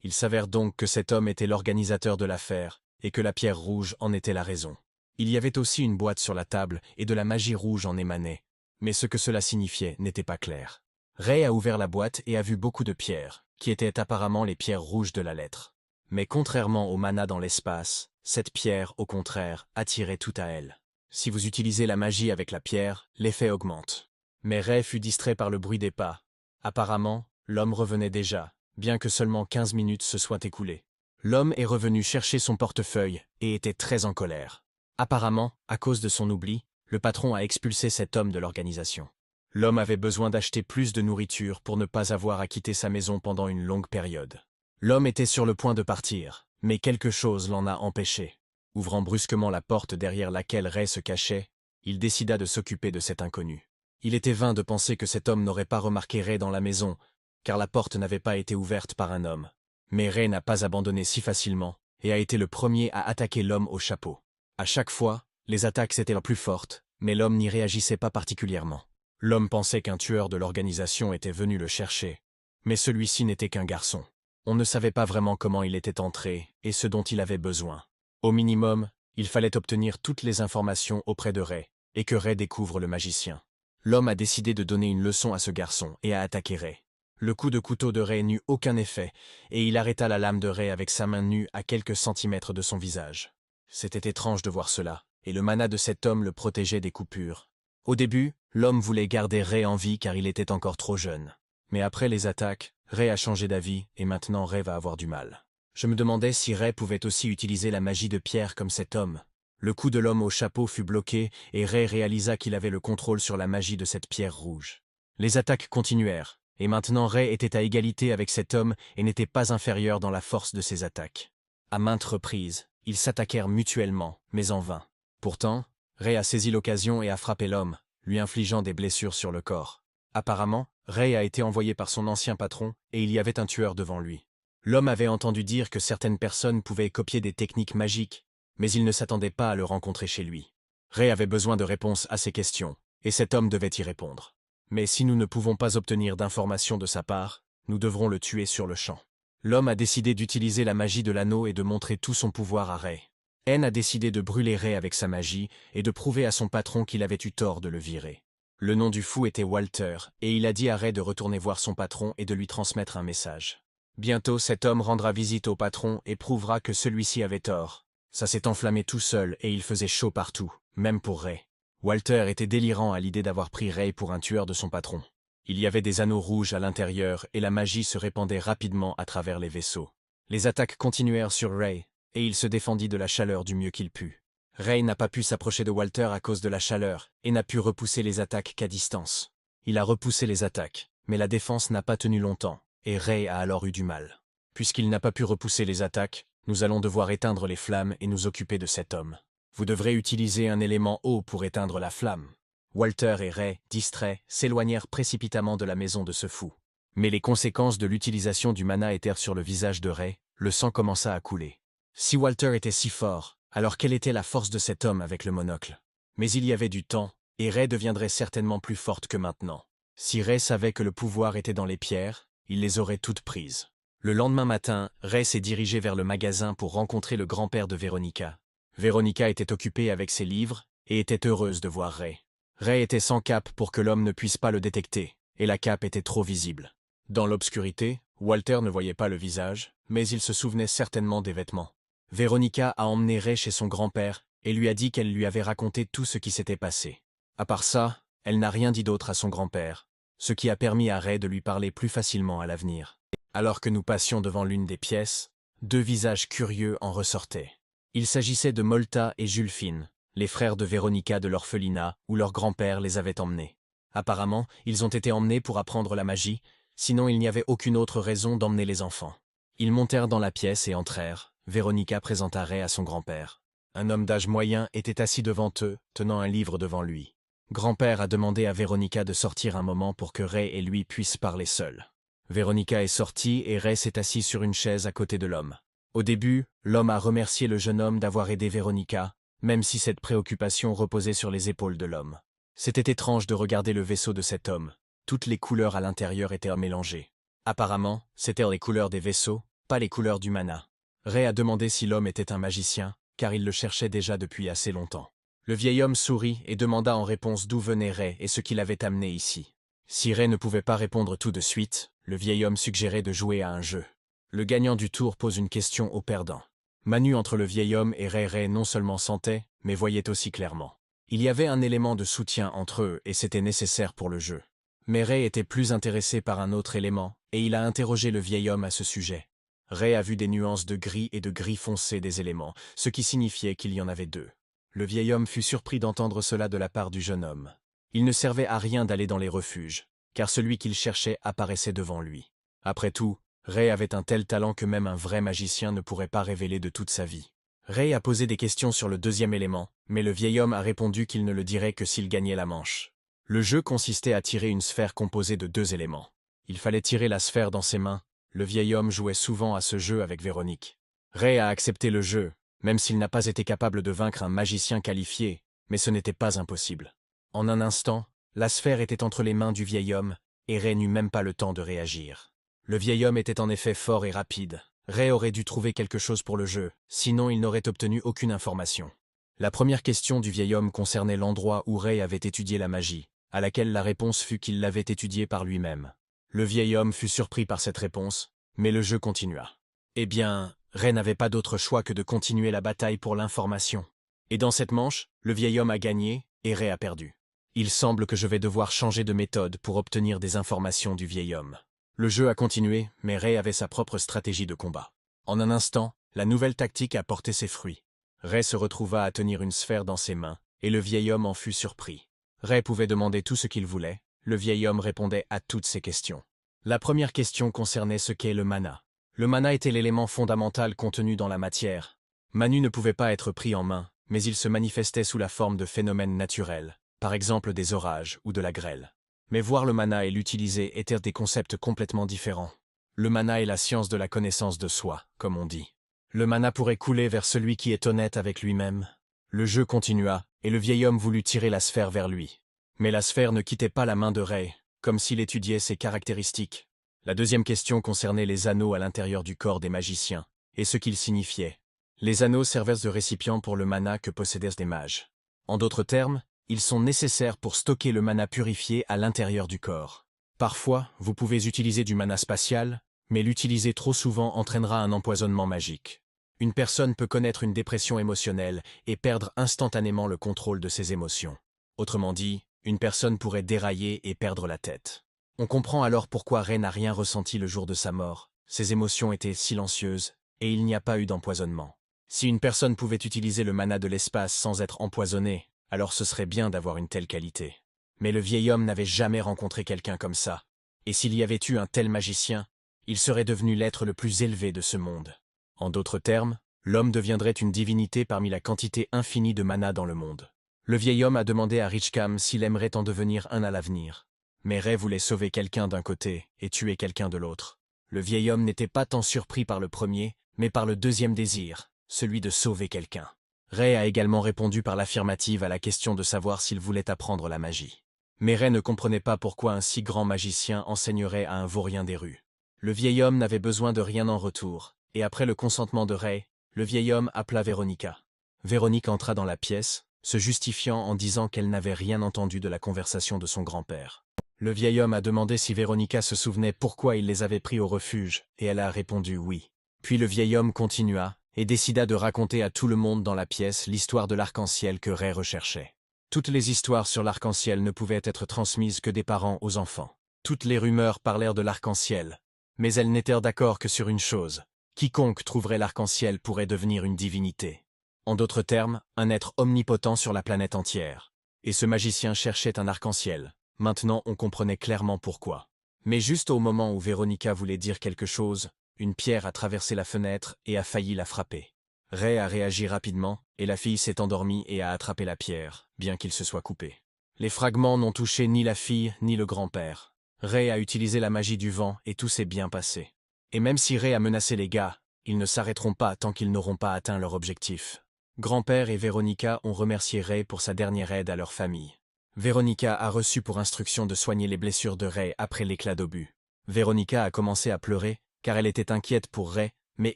Il s'avère donc que cet homme était l'organisateur de l'affaire, et que la pierre rouge en était la raison. Il y avait aussi une boîte sur la table, et de la magie rouge en émanait. Mais ce que cela signifiait n'était pas clair. Ray a ouvert la boîte et a vu beaucoup de pierres, qui étaient apparemment les pierres rouges de la lettre. Mais contrairement au mana dans l'espace, cette pierre, au contraire, attirait tout à elle. Si vous utilisez la magie avec la pierre, l'effet augmente. Mais Ray fut distrait par le bruit des pas. Apparemment, l'homme revenait déjà, bien que seulement 15 minutes se soient écoulées. L'homme est revenu chercher son portefeuille et était très en colère. Apparemment, à cause de son oubli, le patron a expulsé cet homme de l'organisation. L'homme avait besoin d'acheter plus de nourriture pour ne pas avoir à quitter sa maison pendant une longue période. L'homme était sur le point de partir, mais quelque chose l'en a empêché. Ouvrant brusquement la porte derrière laquelle Ray se cachait, il décida de s'occuper de cet inconnu. Il était vain de penser que cet homme n'aurait pas remarqué Ray dans la maison, car la porte n'avait pas été ouverte par un homme. Mais Ray n'a pas abandonné si facilement, et a été le premier à attaquer l'homme au chapeau. À chaque fois, les attaques étaient les plus fortes, mais l'homme n'y réagissait pas particulièrement. L'homme pensait qu'un tueur de l'organisation était venu le chercher, mais celui-ci n'était qu'un garçon. On ne savait pas vraiment comment il était entré et ce dont il avait besoin. Au minimum, il fallait obtenir toutes les informations auprès de Ray, et que Ray découvre le magicien. L'homme a décidé de donner une leçon à ce garçon et a attaqué Ray. Le coup de couteau de Ray n'eut aucun effet, et il arrêta la lame de Ray avec sa main nue à quelques centimètres de son visage. C'était étrange de voir cela, et le mana de cet homme le protégeait des coupures. Au début, l'homme voulait garder Ray en vie car il était encore trop jeune. Mais après les attaques, Ray a changé d'avis et maintenant Ray va avoir du mal. Je me demandais si Ray pouvait aussi utiliser la magie de pierre comme cet homme. Le coup de l'homme au chapeau fut bloqué et Ray réalisa qu'il avait le contrôle sur la magie de cette pierre rouge. Les attaques continuèrent, et maintenant Ray était à égalité avec cet homme et n'était pas inférieur dans la force de ses attaques. À maintes reprises, ils s'attaquèrent mutuellement, mais en vain. Pourtant, Ray a saisi l'occasion et a frappé l'homme, lui infligeant des blessures sur le corps. Apparemment, Ray a été envoyé par son ancien patron et il y avait un tueur devant lui. L'homme avait entendu dire que certaines personnes pouvaient copier des techniques magiques, mais il ne s'attendait pas à le rencontrer chez lui. Ray avait besoin de réponses à ces questions, et cet homme devait y répondre. Mais si nous ne pouvons pas obtenir d'informations de sa part, nous devrons le tuer sur le champ. L'homme a décidé d'utiliser la magie de l'anneau et de montrer tout son pouvoir à Ray. N a décidé de brûler Ray avec sa magie et de prouver à son patron qu'il avait eu tort de le virer. Le nom du fou était Walter, et il a dit à Ray de retourner voir son patron et de lui transmettre un message. Bientôt cet homme rendra visite au patron et prouvera que celui-ci avait tort. Ça s'est enflammé tout seul et il faisait chaud partout, même pour Ray. Walter était délirant à l'idée d'avoir pris Ray pour un tueur de son patron. Il y avait des anneaux rouges à l'intérieur et la magie se répandait rapidement à travers les vaisseaux. Les attaques continuèrent sur Ray, et il se défendit de la chaleur du mieux qu'il put. Ray n'a pas pu s'approcher de Walter à cause de la chaleur, et n'a pu repousser les attaques qu'à distance. Il a repoussé les attaques, mais la défense n'a pas tenu longtemps, et Ray a alors eu du mal. Puisqu'il n'a pas pu repousser les attaques, nous allons devoir éteindre les flammes et nous occuper de cet homme. Vous devrez utiliser un élément eau pour éteindre la flamme. Walter et Ray, distraits, s'éloignèrent précipitamment de la maison de ce fou. Mais les conséquences de l'utilisation du mana étèrent sur le visage de Ray, le sang commença à couler. Si Walter était si fort, alors quelle était la force de cet homme avec le monocle? Mais il y avait du temps, et Ray deviendrait certainement plus forte que maintenant. Si Ray savait que le pouvoir était dans les pierres, il les aurait toutes prises. Le lendemain matin, Ray s'est dirigé vers le magasin pour rencontrer le grand-père de Veronica. Veronica était occupée avec ses livres, et était heureuse de voir Ray. Ray était sans cape pour que l'homme ne puisse pas le détecter, et la cape était trop visible. Dans l'obscurité, Walter ne voyait pas le visage, mais il se souvenait certainement des vêtements. Veronica a emmené Ray chez son grand-père et lui a dit qu'elle lui avait raconté tout ce qui s'était passé. À part ça, elle n'a rien dit d'autre à son grand-père, ce qui a permis à Ray de lui parler plus facilement à l'avenir. Alors que nous passions devant l'une des pièces, deux visages curieux en ressortaient. Il s'agissait de Molta et Julfine, les frères de Veronica de l'orphelinat où leur grand-père les avait emmenés. Apparemment, ils ont été emmenés pour apprendre la magie, sinon il n'y avait aucune autre raison d'emmener les enfants. Ils montèrent dans la pièce et entrèrent. Veronica présenta Ray à son grand-père. Un homme d'âge moyen était assis devant eux, tenant un livre devant lui. Grand-père a demandé à Veronica de sortir un moment pour que Ray et lui puissent parler seuls. Veronica est sortie et Ray s'est assis sur une chaise à côté de l'homme. Au début, l'homme a remercié le jeune homme d'avoir aidé Veronica, même si cette préoccupation reposait sur les épaules de l'homme. C'était étrange de regarder le vaisseau de cet homme. Toutes les couleurs à l'intérieur étaient mélangées. Apparemment, c'étaient les couleurs des vaisseaux, pas les couleurs du mana. Ray a demandé si l'homme était un magicien, car il le cherchait déjà depuis assez longtemps. Le vieil homme sourit et demanda en réponse d'où venait Ray et ce qui l'avait amené ici. Si Ray ne pouvait pas répondre tout de suite, le vieil homme suggérait de jouer à un jeu. Le gagnant du tour pose une question au perdant. Manu entre le vieil homme et Ray non seulement sentait, mais voyait aussi clairement. Il y avait un élément de soutien entre eux et c'était nécessaire pour le jeu. Mais Ray était plus intéressé par un autre élément, et il a interrogé le vieil homme à ce sujet. Ray a vu des nuances de gris et de gris foncé des éléments, ce qui signifiait qu'il y en avait deux. Le vieil homme fut surpris d'entendre cela de la part du jeune homme. Il ne servait à rien d'aller dans les refuges, car celui qu'il cherchait apparaissait devant lui. Après tout, Ray avait un tel talent que même un vrai magicien ne pourrait pas révéler de toute sa vie. Ray a posé des questions sur le deuxième élément, mais le vieil homme a répondu qu'il ne le dirait que s'il gagnait la manche. Le jeu consistait à tirer une sphère composée de deux éléments. Il fallait tirer la sphère dans ses mains. Le vieil homme jouait souvent à ce jeu avec Véronique. Ray a accepté le jeu, même s'il n'a pas été capable de vaincre un magicien qualifié, mais ce n'était pas impossible. En un instant, la sphère était entre les mains du vieil homme, et Ray n'eut même pas le temps de réagir. Le vieil homme était en effet fort et rapide. Ray aurait dû trouver quelque chose pour le jeu, sinon il n'aurait obtenu aucune information. La première question du vieil homme concernait l'endroit où Ray avait étudié la magie, à laquelle la réponse fut qu'il l'avait étudiée par lui-même. Le vieil homme fut surpris par cette réponse, mais le jeu continua. Eh bien, Ray n'avait pas d'autre choix que de continuer la bataille pour l'information. Et dans cette manche, le vieil homme a gagné, et Ray a perdu. Il semble que je vais devoir changer de méthode pour obtenir des informations du vieil homme. Le jeu a continué, mais Ray avait sa propre stratégie de combat. En un instant, la nouvelle tactique a porté ses fruits. Ray se retrouva à tenir une sphère dans ses mains, et le vieil homme en fut surpris. Ray pouvait demander tout ce qu'il voulait, le vieil homme répondait à toutes ses questions. La première question concernait ce qu'est le mana. Le mana était l'élément fondamental contenu dans la matière. Manu ne pouvait pas être pris en main, mais il se manifestait sous la forme de phénomènes naturels, par exemple des orages ou de la grêle. Mais voir le mana et l'utiliser étaient des concepts complètement différents. Le mana est la science de la connaissance de soi, comme on dit. Le mana pourrait couler vers celui qui est honnête avec lui-même. Le jeu continua, et le vieil homme voulut tirer la sphère vers lui. Mais la sphère ne quittait pas la main de Ray, comme s'il étudiait ses caractéristiques. La deuxième question concernait les anneaux à l'intérieur du corps des magiciens, et ce qu'ils signifiaient. Les anneaux servaient de récipients pour le mana que possédaient des mages. En d'autres termes, ils sont nécessaires pour stocker le mana purifié à l'intérieur du corps. Parfois, vous pouvez utiliser du mana spatial, mais l'utiliser trop souvent entraînera un empoisonnement magique. Une personne peut connaître une dépression émotionnelle et perdre instantanément le contrôle de ses émotions. Autrement dit, une personne pourrait dérailler et perdre la tête. On comprend alors pourquoi Ray n'a rien ressenti le jour de sa mort. Ses émotions étaient silencieuses, et il n'y a pas eu d'empoisonnement. Si une personne pouvait utiliser le mana de l'espace sans être empoisonnée, alors ce serait bien d'avoir une telle qualité. Mais le vieil homme n'avait jamais rencontré quelqu'un comme ça. Et s'il y avait eu un tel magicien, il serait devenu l'être le plus élevé de ce monde. En d'autres termes, l'homme deviendrait une divinité parmi la quantité infinie de mana dans le monde. Le vieil homme a demandé à Richcam s'il aimerait en devenir un à l'avenir. Mais Ray voulait sauver quelqu'un d'un côté et tuer quelqu'un de l'autre. Le vieil homme n'était pas tant surpris par le premier, mais par le deuxième désir, celui de sauver quelqu'un. Ray a également répondu par l'affirmative à la question de savoir s'il voulait apprendre la magie. Mais Ray ne comprenait pas pourquoi un si grand magicien enseignerait à un vaurien des rues. Le vieil homme n'avait besoin de rien en retour, et après le consentement de Ray, le vieil homme appela Véronica. Véronique entra dans la pièce, se justifiant en disant qu'elle n'avait rien entendu de la conversation de son grand-père. Le vieil homme a demandé si Véronica se souvenait pourquoi il les avait pris au refuge, et elle a répondu oui. Puis le vieil homme continua, et décida de raconter à tout le monde dans la pièce l'histoire de l'arc-en-ciel que Ray recherchait. Toutes les histoires sur l'arc-en-ciel ne pouvaient être transmises que des parents aux enfants. Toutes les rumeurs parlèrent de l'arc-en-ciel, mais elles n'étaient d'accord que sur une chose. Quiconque trouverait l'arc-en-ciel pourrait devenir une divinité. En d'autres termes, un être omnipotent sur la planète entière. Et ce magicien cherchait un arc-en-ciel. Maintenant on comprenait clairement pourquoi. Mais juste au moment où Véronica voulait dire quelque chose, une pierre a traversé la fenêtre et a failli la frapper. Ray a réagi rapidement, et la fille s'est endormie et a attrapé la pierre, bien qu'il se soit coupé. Les fragments n'ont touché ni la fille ni le grand-père. Ray a utilisé la magie du vent et tout s'est bien passé. Et même si Ray a menacé les gars, ils ne s'arrêteront pas tant qu'ils n'auront pas atteint leur objectif. Grand-père et Véronica ont remercié Ray pour sa dernière aide à leur famille. Véronica a reçu pour instruction de soigner les blessures de Ray après l'éclat d'obus. Véronica a commencé à pleurer, car elle était inquiète pour Ray, mais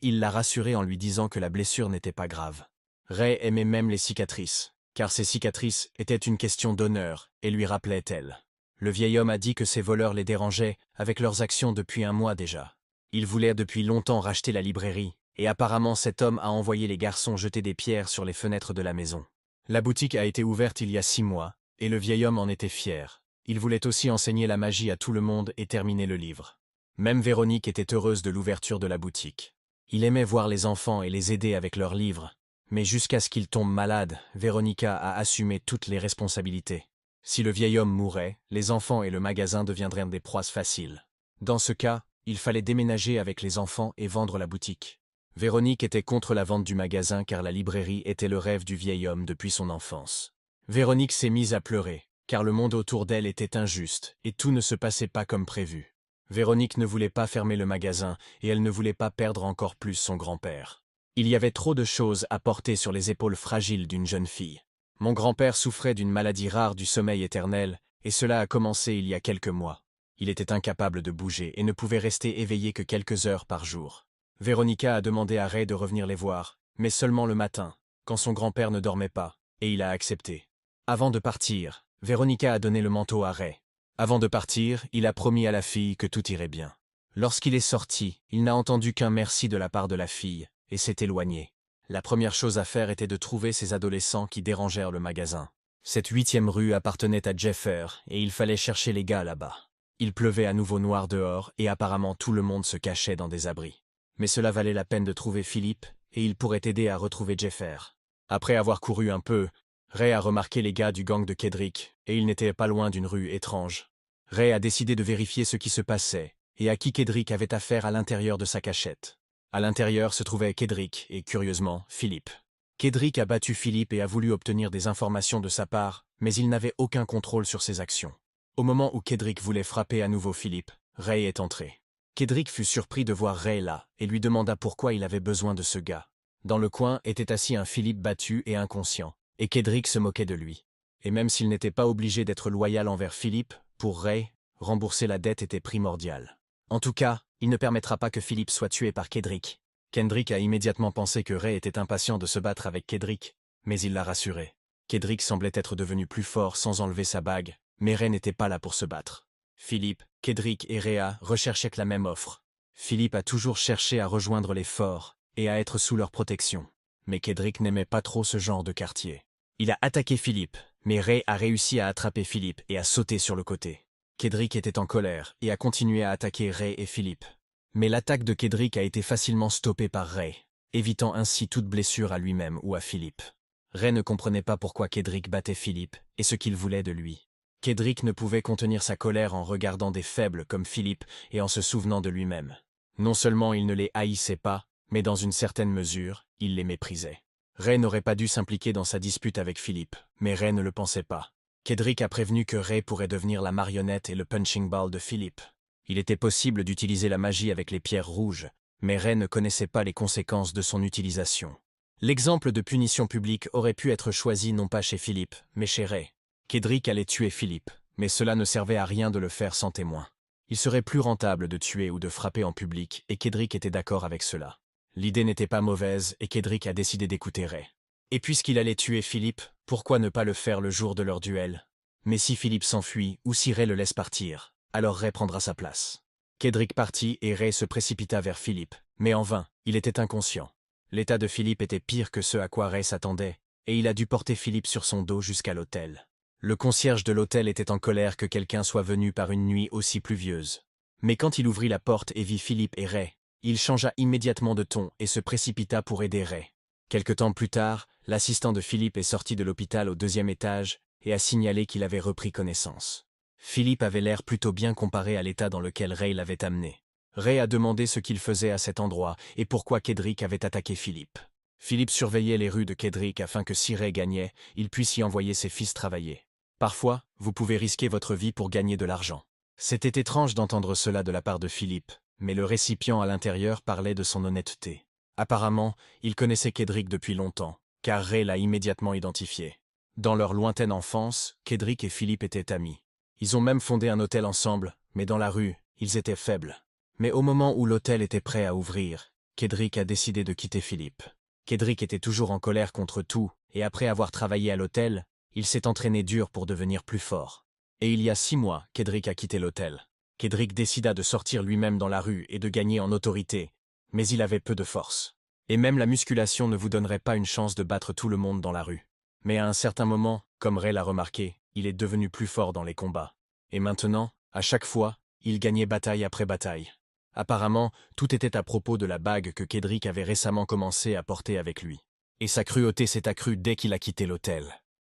il l'a rassurée en lui disant que la blessure n'était pas grave. Ray aimait même les cicatrices, car ses cicatrices étaient une question d'honneur et lui rappelaient elle. Le vieil homme a dit que ces voleurs les dérangeaient avec leurs actions depuis un mois déjà. Il voulait depuis longtemps racheter la librairie, et apparemment cet homme a envoyé les garçons jeter des pierres sur les fenêtres de la maison. La boutique a été ouverte il y a 6 mois, et le vieil homme en était fier. Il voulait aussi enseigner la magie à tout le monde et terminer le livre. Même Véronique était heureuse de l'ouverture de la boutique. Il aimait voir les enfants et les aider avec leurs livres, mais jusqu'à ce qu'il tombe malade, Véronica a assumé toutes les responsabilités. Si le vieil homme mourait, les enfants et le magasin deviendraient des proies faciles. Dans ce cas, il fallait déménager avec les enfants et vendre la boutique. Véronique était contre la vente du magasin car la librairie était le rêve du vieil homme depuis son enfance. Véronique s'est mise à pleurer, car le monde autour d'elle était injuste et tout ne se passait pas comme prévu. Véronique ne voulait pas fermer le magasin et elle ne voulait pas perdre encore plus son grand-père. Il y avait trop de choses à porter sur les épaules fragiles d'une jeune fille. Mon grand-père souffrait d'une maladie rare du sommeil éternel, et cela a commencé il y a quelques mois. Il était incapable de bouger et ne pouvait rester éveillé que quelques heures par jour. Véronica a demandé à Ray de revenir les voir, mais seulement le matin, quand son grand-père ne dormait pas, et il a accepté. Avant de partir, Véronica a donné le manteau à Ray. Avant de partir, il a promis à la fille que tout irait bien. Lorsqu'il est sorti, il n'a entendu qu'un merci de la part de la fille, et s'est éloigné. La première chose à faire était de trouver ces adolescents qui dérangèrent le magasin. Cette 8e rue appartenait à Jeffer, et il fallait chercher les gars là-bas. Il pleuvait à nouveau noir dehors, et apparemment tout le monde se cachait dans des abris. Mais cela valait la peine de trouver Philippe, et il pourrait aider à retrouver Jeffer. Après avoir couru un peu, Ray a remarqué les gars du gang de Kedrick, et ils n'étaient pas loin d'une rue étrange. Ray a décidé de vérifier ce qui se passait, et à qui Kedrick avait affaire à l'intérieur de sa cachette. À l'intérieur se trouvait Kedrick et, curieusement, Philippe. Kedrick a battu Philippe et a voulu obtenir des informations de sa part, mais il n'avait aucun contrôle sur ses actions. Au moment où Kedrick voulait frapper à nouveau Philippe, Ray est entré. Kedrick fut surpris de voir Ray là, et lui demanda pourquoi il avait besoin de ce gars. Dans le coin était assis un Philippe battu et inconscient, et Kedrick se moquait de lui. Et même s'il n'était pas obligé d'être loyal envers Philippe, pour Ray, rembourser la dette était primordial. En tout cas, il ne permettra pas que Philippe soit tué par Kedrick. Kendrick a immédiatement pensé que Ray était impatient de se battre avec Kedrick, mais il l'a rassuré. Kedrick semblait être devenu plus fort sans enlever sa bague, mais Ray n'était pas là pour se battre. Philippe, Kedrick et Rhea recherchaient la même offre. Philippe a toujours cherché à rejoindre les forts et à être sous leur protection. Mais Kedrick n'aimait pas trop ce genre de quartier. Il a attaqué Philippe, mais Ray a réussi à attraper Philippe et à sauter sur le côté. Kedrick était en colère et a continué à attaquer Ray et Philippe. Mais l'attaque de Kedrick a été facilement stoppée par Ray, évitant ainsi toute blessure à lui-même ou à Philippe. Ray ne comprenait pas pourquoi Kedrick battait Philippe et ce qu'il voulait de lui. Kedrick ne pouvait contenir sa colère en regardant des faibles comme Philippe et en se souvenant de lui-même. Non seulement il ne les haïssait pas, mais dans une certaine mesure, il les méprisait. Ray n'aurait pas dû s'impliquer dans sa dispute avec Philippe, mais Ray ne le pensait pas. Kedrick a prévenu que Ray pourrait devenir la marionnette et le punching ball de Philippe. Il était possible d'utiliser la magie avec les pierres rouges, mais Ray ne connaissait pas les conséquences de son utilisation. L'exemple de punition publique aurait pu être choisi non pas chez Philippe, mais chez Ray. Kedrick allait tuer Philippe, mais cela ne servait à rien de le faire sans témoin. Il serait plus rentable de tuer ou de frapper en public, et Kedrick était d'accord avec cela. L'idée n'était pas mauvaise, et Kedrick a décidé d'écouter Ray. Et puisqu'il allait tuer Philippe, pourquoi ne pas le faire le jour de leur duel? Mais si Philippe s'enfuit, ou si Ray le laisse partir, alors Ray prendra sa place. Kedrick partit et Ray se précipita vers Philippe, mais en vain, il était inconscient. L'état de Philippe était pire que ce à quoi Ray s'attendait, et il a dû porter Philippe sur son dos jusqu'à l'hôtel. Le concierge de l'hôtel était en colère que quelqu'un soit venu par une nuit aussi pluvieuse. Mais quand il ouvrit la porte et vit Philippe et Ray, il changea immédiatement de ton et se précipita pour aider Ray. Quelque temps plus tard, l'assistant de Philippe est sorti de l'hôpital au 2e étage et a signalé qu'il avait repris connaissance. Philippe avait l'air plutôt bien comparé à l'état dans lequel Ray l'avait amené. Ray a demandé ce qu'il faisait à cet endroit et pourquoi Kedrick avait attaqué Philippe. Philippe surveillait les rues de Kedrick afin que si Ray gagnait, il puisse y envoyer ses fils travailler. Parfois, vous pouvez risquer votre vie pour gagner de l'argent. C'était étrange d'entendre cela de la part de Philippe, mais le récipient à l'intérieur parlait de son honnêteté. Apparemment, il connaissait Kedrick depuis longtemps, car Ray l'a immédiatement identifié. Dans leur lointaine enfance, Kedrick et Philippe étaient amis. Ils ont même fondé un hôtel ensemble, mais dans la rue, ils étaient faibles. Mais au moment où l'hôtel était prêt à ouvrir, Kedrick a décidé de quitter Philippe. Kedrick était toujours en colère contre tout, et après avoir travaillé à l'hôtel, il s'est entraîné dur pour devenir plus fort. Et il y a 6 mois, Kedrick a quitté l'hôtel. Kedrick décida de sortir lui-même dans la rue et de gagner en autorité, mais il avait peu de force. Et même la musculation ne vous donnerait pas une chance de battre tout le monde dans la rue. Mais à un certain moment, comme Ray l'a remarqué, il est devenu plus fort dans les combats. Et maintenant, à chaque fois, il gagnait bataille après bataille. Apparemment, tout était à propos de la bague que Kedrick avait récemment commencé à porter avec lui. Et sa cruauté s'est accrue dès qu'il a quitté l'hôtel.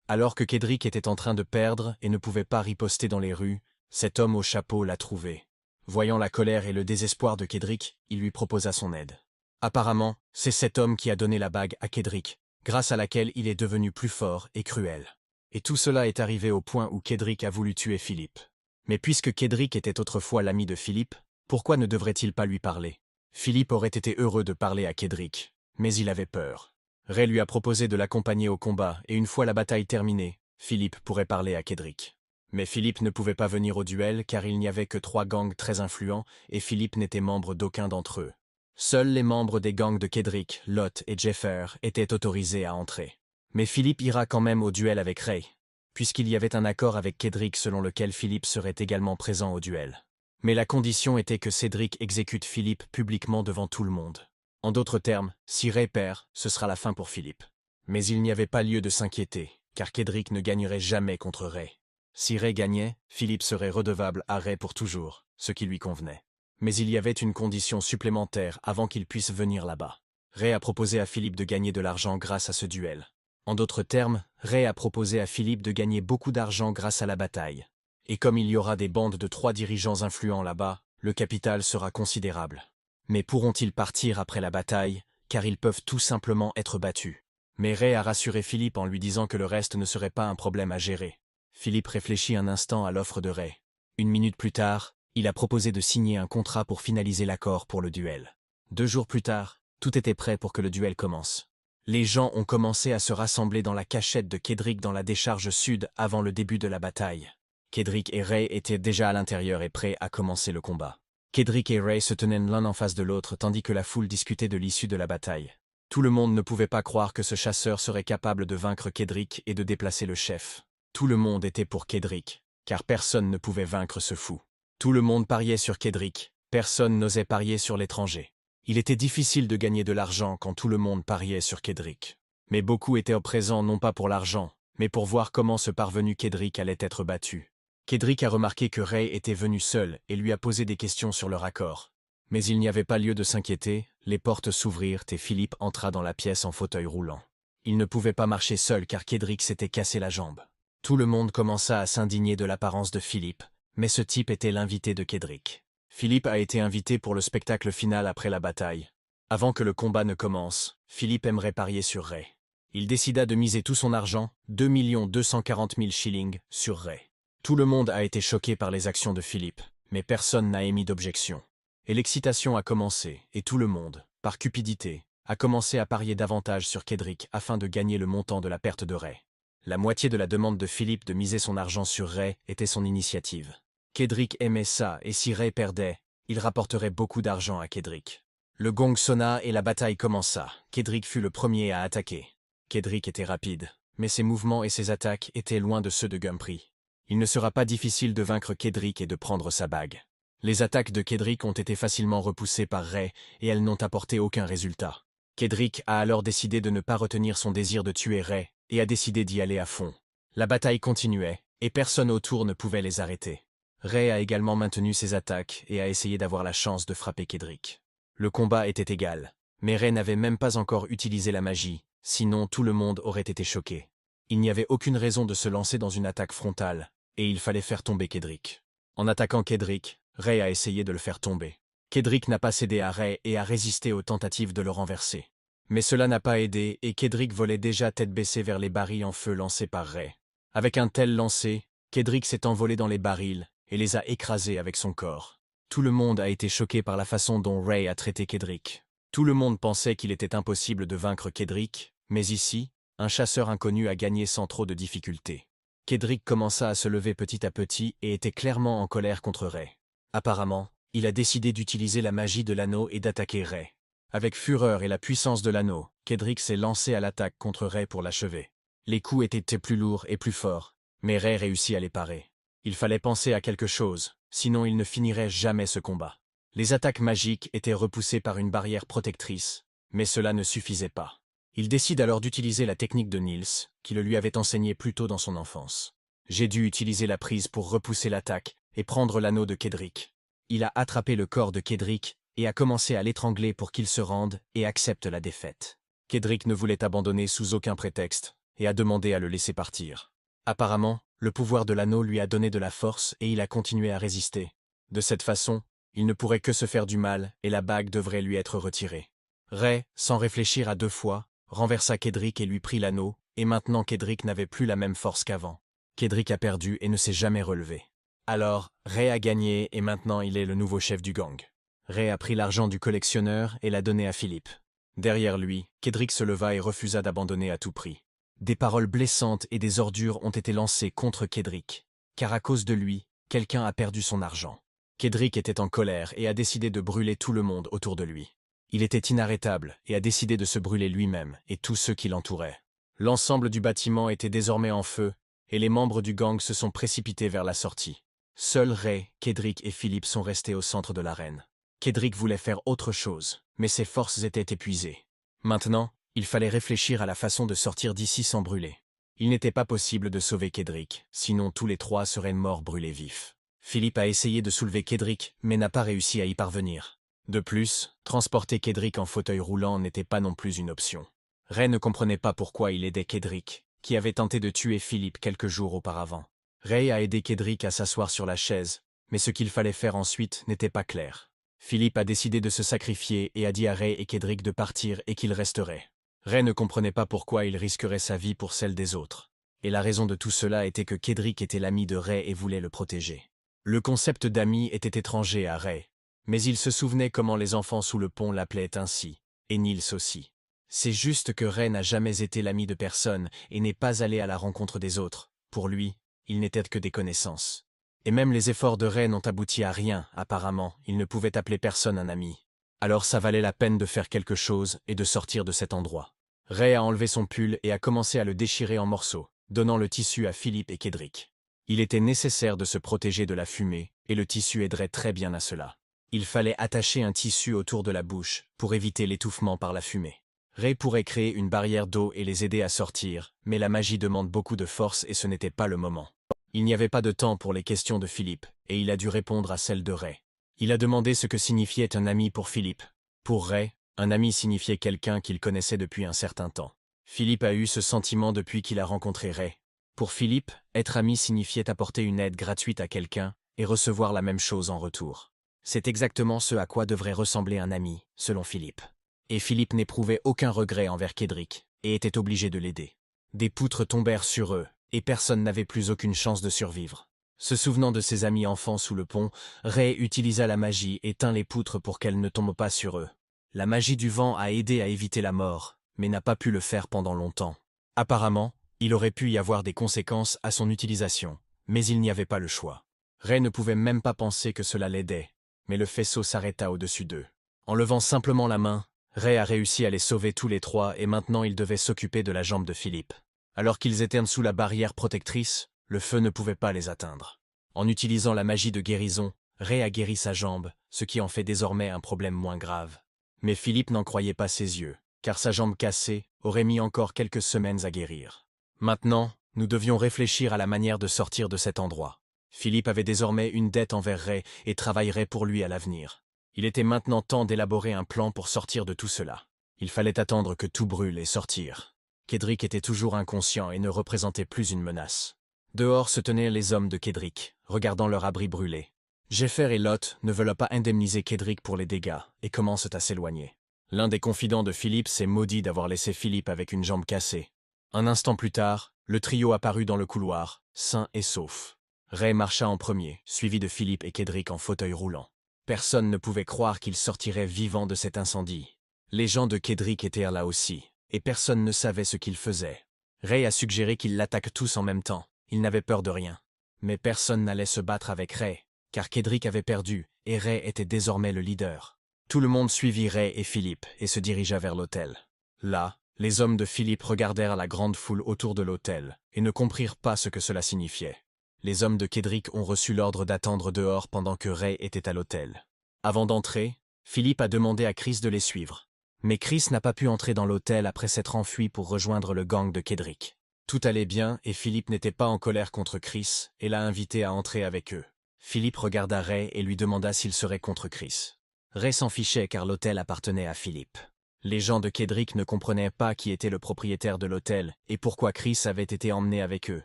Alors que Kedrick était en train de perdre et ne pouvait pas riposter dans les rues, cet homme au chapeau l'a trouvé. Voyant la colère et le désespoir de Kedrick, il lui proposa son aide. Apparemment, c'est cet homme qui a donné la bague à Kedrick, grâce à laquelle il est devenu plus fort et cruel. Et tout cela est arrivé au point où Kedrick a voulu tuer Philippe. Mais puisque Kedrick était autrefois l'ami de Philippe, pourquoi ne devrait-il pas lui parler? Philippe aurait été heureux de parler à Kedrick, mais il avait peur. Ray lui a proposé de l'accompagner au combat et une fois la bataille terminée, Philippe pourrait parler à Kedrick. Mais Philippe ne pouvait pas venir au duel car il n'y avait que 3 gangs très influents et Philippe n'était membre d'aucun d'entre eux. Seuls les membres des gangs de Kedrick, Lot et Jeffer étaient autorisés à entrer. Mais Philippe ira quand même au duel avec Ray, puisqu'il y avait un accord avec Kedrick selon lequel Philippe serait également présent au duel. Mais la condition était que Cédric exécute Philippe publiquement devant tout le monde. En d'autres termes, si Ray perd, ce sera la fin pour Philippe. Mais il n'y avait pas lieu de s'inquiéter, car Kedrick ne gagnerait jamais contre Ray. Si Ray gagnait, Philippe serait redevable à Ray pour toujours, ce qui lui convenait. Mais il y avait une condition supplémentaire avant qu'il puisse venir là-bas. Ray a proposé à Philippe de gagner de l'argent grâce à ce duel. En d'autres termes, Ray a proposé à Philippe de gagner beaucoup d'argent grâce à la bataille. Et comme il y aura des bandes de 3 dirigeants influents là-bas, le capital sera considérable. Mais pourront-ils partir après la bataille, car ils peuvent tout simplement être battus? Mais Ray a rassuré Philippe en lui disant que le reste ne serait pas un problème à gérer. Philippe réfléchit un instant à l'offre de Ray. 1 minute plus tard, il a proposé de signer un contrat pour finaliser l'accord pour le duel. 2 jours plus tard, tout était prêt pour que le duel commence. Les gens ont commencé à se rassembler dans la cachette de Kedrick dans la décharge sud avant le début de la bataille. Kedrick et Ray étaient déjà à l'intérieur et prêts à commencer le combat. Kedrick et Ray se tenaient l'un en face de l'autre tandis que la foule discutait de l'issue de la bataille. Tout le monde ne pouvait pas croire que ce chasseur serait capable de vaincre Kedrick et de déplacer le chef. Tout le monde était pour Kedrick, car personne ne pouvait vaincre ce fou. Tout le monde pariait sur Kedrick, personne n'osait parier sur l'étranger. Il était difficile de gagner de l'argent quand tout le monde pariait sur Kedrick. Mais beaucoup étaient présents non pas pour l'argent, mais pour voir comment ce parvenu Kedrick allait être battu. Kedrick a remarqué que Ray était venu seul et lui a posé des questions sur leur accord. Mais il n'y avait pas lieu de s'inquiéter, les portes s'ouvrirent et Philippe entra dans la pièce en fauteuil roulant. Il ne pouvait pas marcher seul car Kedrick s'était cassé la jambe. Tout le monde commença à s'indigner de l'apparence de Philippe, mais ce type était l'invité de Kedrick. Philippe a été invité pour le spectacle final après la bataille. Avant que le combat ne commence, Philippe aimerait parier sur Ray. Il décida de miser tout son argent, 2 240 000 shillings, sur Ray. Tout le monde a été choqué par les actions de Philippe, mais personne n'a émis d'objection. Et l'excitation a commencé, et tout le monde, par cupidité, a commencé à parier davantage sur Kedrick afin de gagner le montant de la perte de Ray. La moitié de la demande de Philippe de miser son argent sur Ray était son initiative. Kedrick aimait ça et si Ray perdait, il rapporterait beaucoup d'argent à Kedrick. Le gong sonna et la bataille commença. Kedrick fut le premier à attaquer. Kedrick était rapide, mais ses mouvements et ses attaques étaient loin de ceux de Gumpry. Il ne sera pas difficile de vaincre Kedrick et de prendre sa bague. Les attaques de Kedrick ont été facilement repoussées par Ray et elles n'ont apporté aucun résultat. Kedrick a alors décidé de ne pas retenir son désir de tuer Ray et a décidé d'y aller à fond. La bataille continuait et personne autour ne pouvait les arrêter. Ray a également maintenu ses attaques et a essayé d'avoir la chance de frapper Kedrick. Le combat était égal, mais Ray n'avait même pas encore utilisé la magie, sinon tout le monde aurait été choqué. Il n'y avait aucune raison de se lancer dans une attaque frontale, et il fallait faire tomber Kedrick. En attaquant Kedrick, Ray a essayé de le faire tomber. Kedrick n'a pas cédé à Ray et a résisté aux tentatives de le renverser. Mais cela n'a pas aidé et Kedrick volait déjà tête baissée vers les barils en feu lancés par Ray. Avec un tel lancer, Kedrick s'est envolé dans les barils et les a écrasés avec son corps. Tout le monde a été choqué par la façon dont Ray a traité Kedrick. Tout le monde pensait qu'il était impossible de vaincre Kedrick, mais ici, un chasseur inconnu a gagné sans trop de difficultés. Kedrick commença à se lever petit à petit et était clairement en colère contre Ray. Apparemment, il a décidé d'utiliser la magie de l'anneau et d'attaquer Ray. Avec fureur et la puissance de l'anneau, Kedrick s'est lancé à l'attaque contre Ray pour l'achever. Les coups étaient plus lourds et plus forts, mais Ray réussit à les parer. Il fallait penser à quelque chose, sinon il ne finirait jamais ce combat. Les attaques magiques étaient repoussées par une barrière protectrice, mais cela ne suffisait pas. Il décide alors d'utiliser la technique de Niels, qui le lui avait enseignée plus tôt dans son enfance. J'ai dû utiliser la prise pour repousser l'attaque et prendre l'anneau de Kedrick. Il a attrapé le corps de Kedrick et a commencé à l'étrangler pour qu'il se rende et accepte la défaite. Kedrick ne voulait abandonner sous aucun prétexte et a demandé à le laisser partir. Apparemment, le pouvoir de l'anneau lui a donné de la force et il a continué à résister. De cette façon, il ne pourrait que se faire du mal et la bague devrait lui être retirée. Ray, sans réfléchir à deux fois, renversa Kedrick et lui prit l'anneau, et maintenant Kedrick n'avait plus la même force qu'avant. Kedrick a perdu et ne s'est jamais relevé. Alors, Ray a gagné et maintenant il est le nouveau chef du gang. Ray a pris l'argent du collectionneur et l'a donné à Philippe. Derrière lui, Kedrick se leva et refusa d'abandonner à tout prix. Des paroles blessantes et des ordures ont été lancées contre Kedrick, car à cause de lui, quelqu'un a perdu son argent. Kedrick était en colère et a décidé de brûler tout le monde autour de lui. Il était inarrêtable et a décidé de se brûler lui-même et tous ceux qui l'entouraient. L'ensemble du bâtiment était désormais en feu et les membres du gang se sont précipités vers la sortie. Seuls Ray, Kedrick et Philippe sont restés au centre de l'arène. Kedrick voulait faire autre chose, mais ses forces étaient épuisées. Maintenant, il fallait réfléchir à la façon de sortir d'ici sans brûler. Il n'était pas possible de sauver Kedrick, sinon tous les trois seraient morts brûlés vifs. Philippe a essayé de soulever Kedrick, mais n'a pas réussi à y parvenir. De plus, transporter Kedrick en fauteuil roulant n'était pas non plus une option. Ray ne comprenait pas pourquoi il aidait Kedrick, qui avait tenté de tuer Philippe quelques jours auparavant. Ray a aidé Kedrick à s'asseoir sur la chaise, mais ce qu'il fallait faire ensuite n'était pas clair. Philippe a décidé de se sacrifier et a dit à Ray et Kedrick de partir et qu'il resterait. Ray ne comprenait pas pourquoi il risquerait sa vie pour celle des autres. Et la raison de tout cela était que Kedrick était l'ami de Ray et voulait le protéger. Le concept d'ami était étranger à Ray, mais il se souvenait comment les enfants sous le pont l'appelaient ainsi, et Niels aussi. C'est juste que Ray n'a jamais été l'ami de personne et n'est pas allé à la rencontre des autres. Pour lui, ils n'étaient que des connaissances. Et même les efforts de Ray n'ont abouti à rien, apparemment, il ne pouvait appeler personne un ami. Alors ça valait la peine de faire quelque chose et de sortir de cet endroit. Ray a enlevé son pull et a commencé à le déchirer en morceaux, donnant le tissu à Philippe et Kedrick. Il était nécessaire de se protéger de la fumée, et le tissu aiderait très bien à cela. Il fallait attacher un tissu autour de la bouche pour éviter l'étouffement par la fumée. Ray pourrait créer une barrière d'eau et les aider à sortir, mais la magie demande beaucoup de force et ce n'était pas le moment. Il n'y avait pas de temps pour les questions de Philippe, et il a dû répondre à celles de Ray. Il a demandé ce que signifiait un ami pour Philippe. Pour Ray, un ami signifiait quelqu'un qu'il connaissait depuis un certain temps. Philippe a eu ce sentiment depuis qu'il a rencontré Ray. Pour Philippe, être ami signifiait apporter une aide gratuite à quelqu'un et recevoir la même chose en retour. C'est exactement ce à quoi devrait ressembler un ami, selon Philippe. Et Philippe n'éprouvait aucun regret envers Kedrick et était obligé de l'aider. Des poutres tombèrent sur eux, et personne n'avait plus aucune chance de survivre. Se souvenant de ses amis enfants sous le pont, Ray utilisa la magie et tint les poutres pour qu'elles ne tombent pas sur eux. La magie du vent a aidé à éviter la mort, mais n'a pas pu le faire pendant longtemps. Apparemment, il aurait pu y avoir des conséquences à son utilisation, mais il n'y avait pas le choix. Ray ne pouvait même pas penser que cela l'aidait, mais le faisceau s'arrêta au-dessus d'eux. En levant simplement la main, Ray a réussi à les sauver tous les trois et maintenant il devait s'occuper de la jambe de Philippe. Alors qu'ils étaient sous la barrière protectrice, le feu ne pouvait pas les atteindre. En utilisant la magie de guérison, Ray a guéri sa jambe, ce qui en fait désormais un problème moins grave. Mais Philippe n'en croyait pas ses yeux, car sa jambe cassée aurait mis encore quelques semaines à guérir. Maintenant, nous devions réfléchir à la manière de sortir de cet endroit. Philippe avait désormais une dette envers Ray et travaillerait pour lui à l'avenir. Il était maintenant temps d'élaborer un plan pour sortir de tout cela. Il fallait attendre que tout brûle et sortir. Kedrick était toujours inconscient et ne représentait plus une menace. Dehors se tenaient les hommes de Kedrick, regardant leur abri brûlé. Jeffer et Lot ne veulent pas indemniser Kedrick pour les dégâts et commencent à s'éloigner. L'un des confidents de Philippe s'est maudit d'avoir laissé Philippe avec une jambe cassée. Un instant plus tard, le trio apparut dans le couloir, sain et sauf. Ray marcha en premier, suivi de Philippe et Kedrick en fauteuil roulant. Personne ne pouvait croire qu'ils sortiraient vivants de cet incendie. Les gens de Kedrick étaient là aussi, et personne ne savait ce qu'ils faisaient. Ray a suggéré qu'ils l'attaquent tous en même temps, il n'avait peur de rien. Mais personne n'allait se battre avec Ray, car Kedrick avait perdu, et Ray était désormais le leader. Tout le monde suivit Ray et Philippe et se dirigea vers l'hôtel. Là, les hommes de Philippe regardèrent la grande foule autour de l'hôtel et ne comprirent pas ce que cela signifiait. Les hommes de Kedrick ont reçu l'ordre d'attendre dehors pendant que Ray était à l'hôtel. Avant d'entrer, Philippe a demandé à Chris de les suivre. Mais Chris n'a pas pu entrer dans l'hôtel après s'être enfui pour rejoindre le gang de Kedrick. Tout allait bien et Philippe n'était pas en colère contre Chris et l'a invité à entrer avec eux. Philippe regarda Ray et lui demanda s'il serait contre Chris. Ray s'en fichait car l'hôtel appartenait à Philippe. Les gens de Kedrick ne comprenaient pas qui était le propriétaire de l'hôtel et pourquoi Chris avait été emmené avec eux.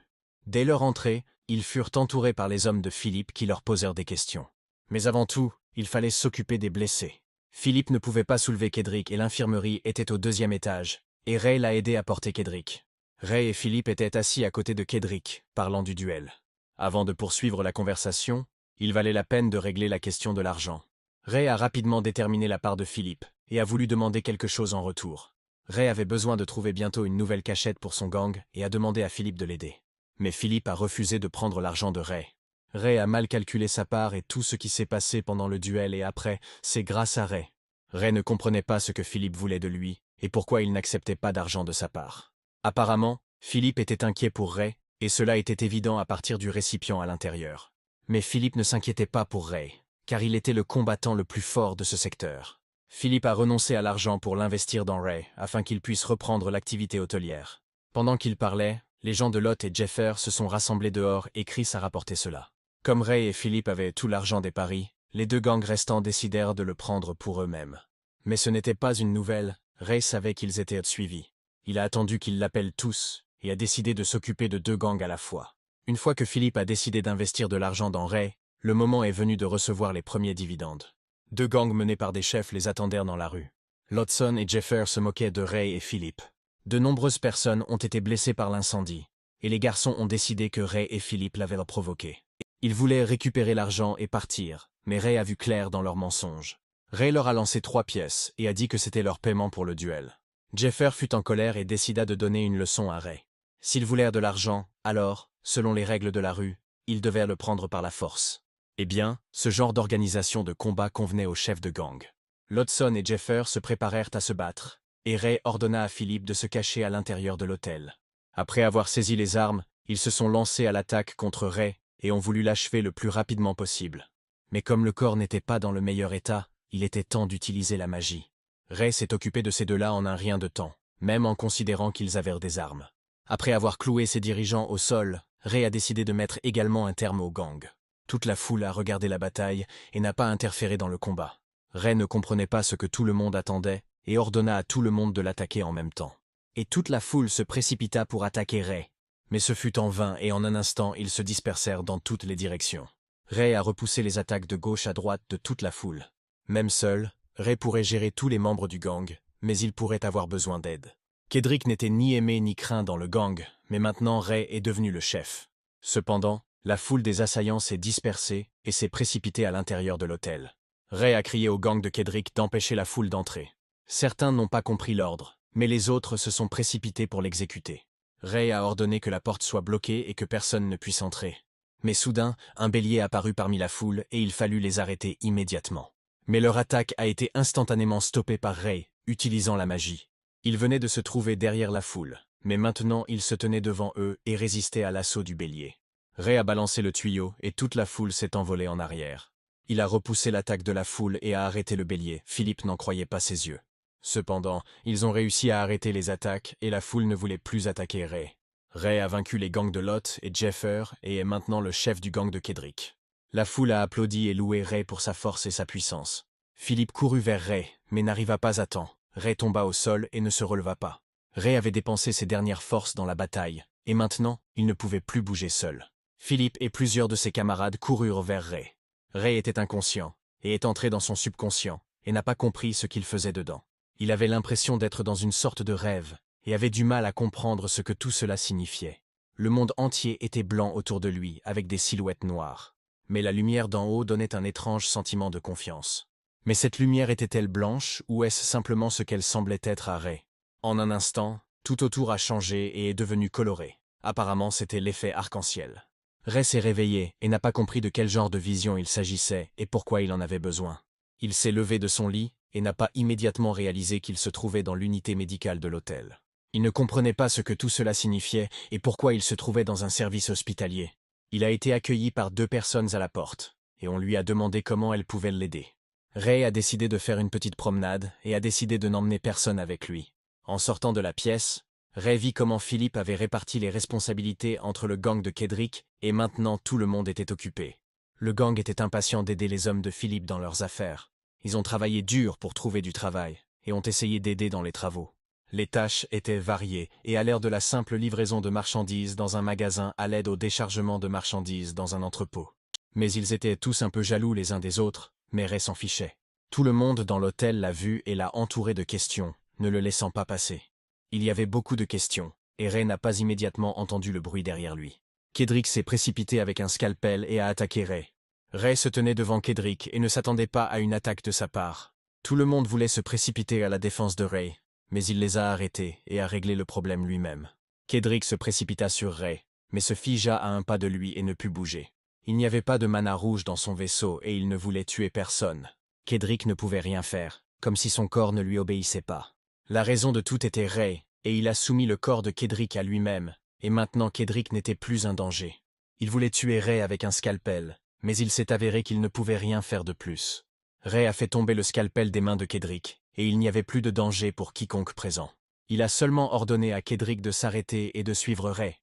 Dès leur entrée, ils furent entourés par les hommes de Philippe qui leur posèrent des questions. Mais avant tout, il fallait s'occuper des blessés. Philippe ne pouvait pas soulever Kedrick et l'infirmerie était au 2e étage, et Ray l'a aidé à porter Kedrick. Ray et Philippe étaient assis à côté de Kedrick, parlant du duel. Avant de poursuivre la conversation, il valait la peine de régler la question de l'argent. Ray a rapidement déterminé la part de Philippe et a voulu demander quelque chose en retour. Ray avait besoin de trouver bientôt une nouvelle cachette pour son gang et a demandé à Philippe de l'aider. Mais Philippe a refusé de prendre l'argent de Ray. Ray a mal calculé sa part et tout ce qui s'est passé pendant le duel et après, c'est grâce à Ray. Ray ne comprenait pas ce que Philippe voulait de lui et pourquoi il n'acceptait pas d'argent de sa part. Apparemment, Philippe était inquiet pour Ray et cela était évident à partir du récipient à l'intérieur. Mais Philippe ne s'inquiétait pas pour Ray, car il était le combattant le plus fort de ce secteur. Philippe a renoncé à l'argent pour l'investir dans Ray afin qu'il puisse reprendre l'activité hôtelière. Pendant qu'il parlait, les gens de Lot et Jeffer se sont rassemblés dehors et Chris a rapporté cela. Comme Ray et Philippe avaient tout l'argent des paris, les deux gangs restants décidèrent de le prendre pour eux-mêmes. Mais ce n'était pas une nouvelle, Ray savait qu'ils étaient suivis. Il a attendu qu'ils l'appellent tous et a décidé de s'occuper de 2 gangs à la fois. Une fois que Philippe a décidé d'investir de l'argent dans Ray, le moment est venu de recevoir les premiers dividendes. 2 gangs menés par des chefs les attendèrent dans la rue. Lodson et Jeffer se moquaient de Ray et Philippe. De nombreuses personnes ont été blessées par l'incendie, et les garçons ont décidé que Ray et Philippe l'avaient provoqué. Ils voulaient récupérer l'argent et partir, mais Ray a vu clair dans leurs mensonges. Ray leur a lancé 3 pièces et a dit que c'était leur paiement pour le duel. Jeffer fut en colère et décida de donner une leçon à Ray. S'ils voulèrent de l'argent, alors, selon les règles de la rue, ils devaient le prendre par la force. Eh bien, ce genre d'organisation de combat convenait aux chefs de gang. Lodson et Jeffer se préparèrent à se battre, et Ray ordonna à Philippe de se cacher à l'intérieur de l'hôtel. Après avoir saisi les armes, ils se sont lancés à l'attaque contre Ray et ont voulu l'achever le plus rapidement possible. Mais comme le corps n'était pas dans le meilleur état, il était temps d'utiliser la magie. Ray s'est occupé de ces deux-là en un rien de temps, même en considérant qu'ils avaient des armes. Après avoir cloué ses dirigeants au sol, Ray a décidé de mettre également un terme au gang. Toute la foule a regardé la bataille et n'a pas interféré dans le combat. Ray ne comprenait pas ce que tout le monde attendait et ordonna à tout le monde de l'attaquer en même temps. Et toute la foule se précipita pour attaquer Ray. Mais ce fut en vain et en un instant ils se dispersèrent dans toutes les directions. Ray a repoussé les attaques de gauche à droite de toute la foule. Même seul, Ray pourrait gérer tous les membres du gang, mais il pourrait avoir besoin d'aide. Kedrick n'était ni aimé ni craint dans le gang, mais maintenant Ray est devenu le chef. Cependant, la foule des assaillants s'est dispersée et s'est précipitée à l'intérieur de l'hôtel. Ray a crié au gang de Kedrick d'empêcher la foule d'entrer. Certains n'ont pas compris l'ordre, mais les autres se sont précipités pour l'exécuter. Ray a ordonné que la porte soit bloquée et que personne ne puisse entrer. Mais soudain, un bélier apparut parmi la foule et il fallut les arrêter immédiatement. Mais leur attaque a été instantanément stoppée par Ray, utilisant la magie. Il venait de se trouver derrière la foule, mais maintenant il se tenait devant eux et résistait à l'assaut du bélier. Ray a balancé le tuyau et toute la foule s'est envolée en arrière. Il a repoussé l'attaque de la foule et a arrêté le bélier. Philippe n'en croyait pas ses yeux. Cependant, ils ont réussi à arrêter les attaques et la foule ne voulait plus attaquer Ray. Ray a vaincu les gangs de Lot et Jeffer et est maintenant le chef du gang de Kedrick. La foule a applaudi et loué Ray pour sa force et sa puissance. Philippe courut vers Ray, mais n'arriva pas à temps. Ray tomba au sol et ne se releva pas. Ray avait dépensé ses dernières forces dans la bataille, et maintenant, il ne pouvait plus bouger seul. Philippe et plusieurs de ses camarades coururent vers Ray. Ray était inconscient, et est entré dans son subconscient, et n'a pas compris ce qu'il faisait dedans. Il avait l'impression d'être dans une sorte de rêve, et avait du mal à comprendre ce que tout cela signifiait. Le monde entier était blanc autour de lui, avec des silhouettes noires. Mais la lumière d'en haut donnait un étrange sentiment de confiance. Mais cette lumière était-elle blanche, ou est-ce simplement ce qu'elle semblait être à Ray? En un instant, tout autour a changé et est devenu coloré. Apparemment, c'était l'effet arc-en-ciel. Ray s'est réveillé et n'a pas compris de quel genre de vision il s'agissait et pourquoi il en avait besoin. Il s'est levé de son lit et n'a pas immédiatement réalisé qu'il se trouvait dans l'unité médicale de l'hôtel. Il ne comprenait pas ce que tout cela signifiait et pourquoi il se trouvait dans un service hospitalier. Il a été accueilli par 2 personnes à la porte, et on lui a demandé comment elles pouvaient l'aider. Ray a décidé de faire une petite promenade et a décidé de n'emmener personne avec lui. En sortant de la pièce, Ray vit comment Philippe avait réparti les responsabilités entre le gang de Kedrick et maintenant tout le monde était occupé. Le gang était impatient d'aider les hommes de Philippe dans leurs affaires. Ils ont travaillé dur pour trouver du travail et ont essayé d'aider dans les travaux. Les tâches étaient variées et allèrent de la simple livraison de marchandises dans un magasin à l'aide au déchargement de marchandises dans un entrepôt. Mais ils étaient tous un peu jaloux les uns des autres, mais Ray s'en fichait. Tout le monde dans l'hôtel l'a vu et l'a entouré de questions, ne le laissant pas passer. Il y avait beaucoup de questions, et Ray n'a pas immédiatement entendu le bruit derrière lui. Kedrick s'est précipité avec un scalpel et a attaqué Ray. Ray se tenait devant Kedrick et ne s'attendait pas à une attaque de sa part. Tout le monde voulait se précipiter à la défense de Ray, mais il les a arrêtés et a réglé le problème lui-même. Kedrick se précipita sur Ray, mais se figea à un pas de lui et ne put bouger. Il n'y avait pas de mana rouge dans son vaisseau et il ne voulait tuer personne. Kedrick ne pouvait rien faire, comme si son corps ne lui obéissait pas. La raison de tout était Ray, et il a soumis le corps de Kedrick à lui-même, et maintenant Kedrick n'était plus un danger. Il voulait tuer Ray avec un scalpel, mais il s'est avéré qu'il ne pouvait rien faire de plus. Ray a fait tomber le scalpel des mains de Kedrick, et il n'y avait plus de danger pour quiconque présent. Il a seulement ordonné à Kedrick de s'arrêter et de suivre Ray.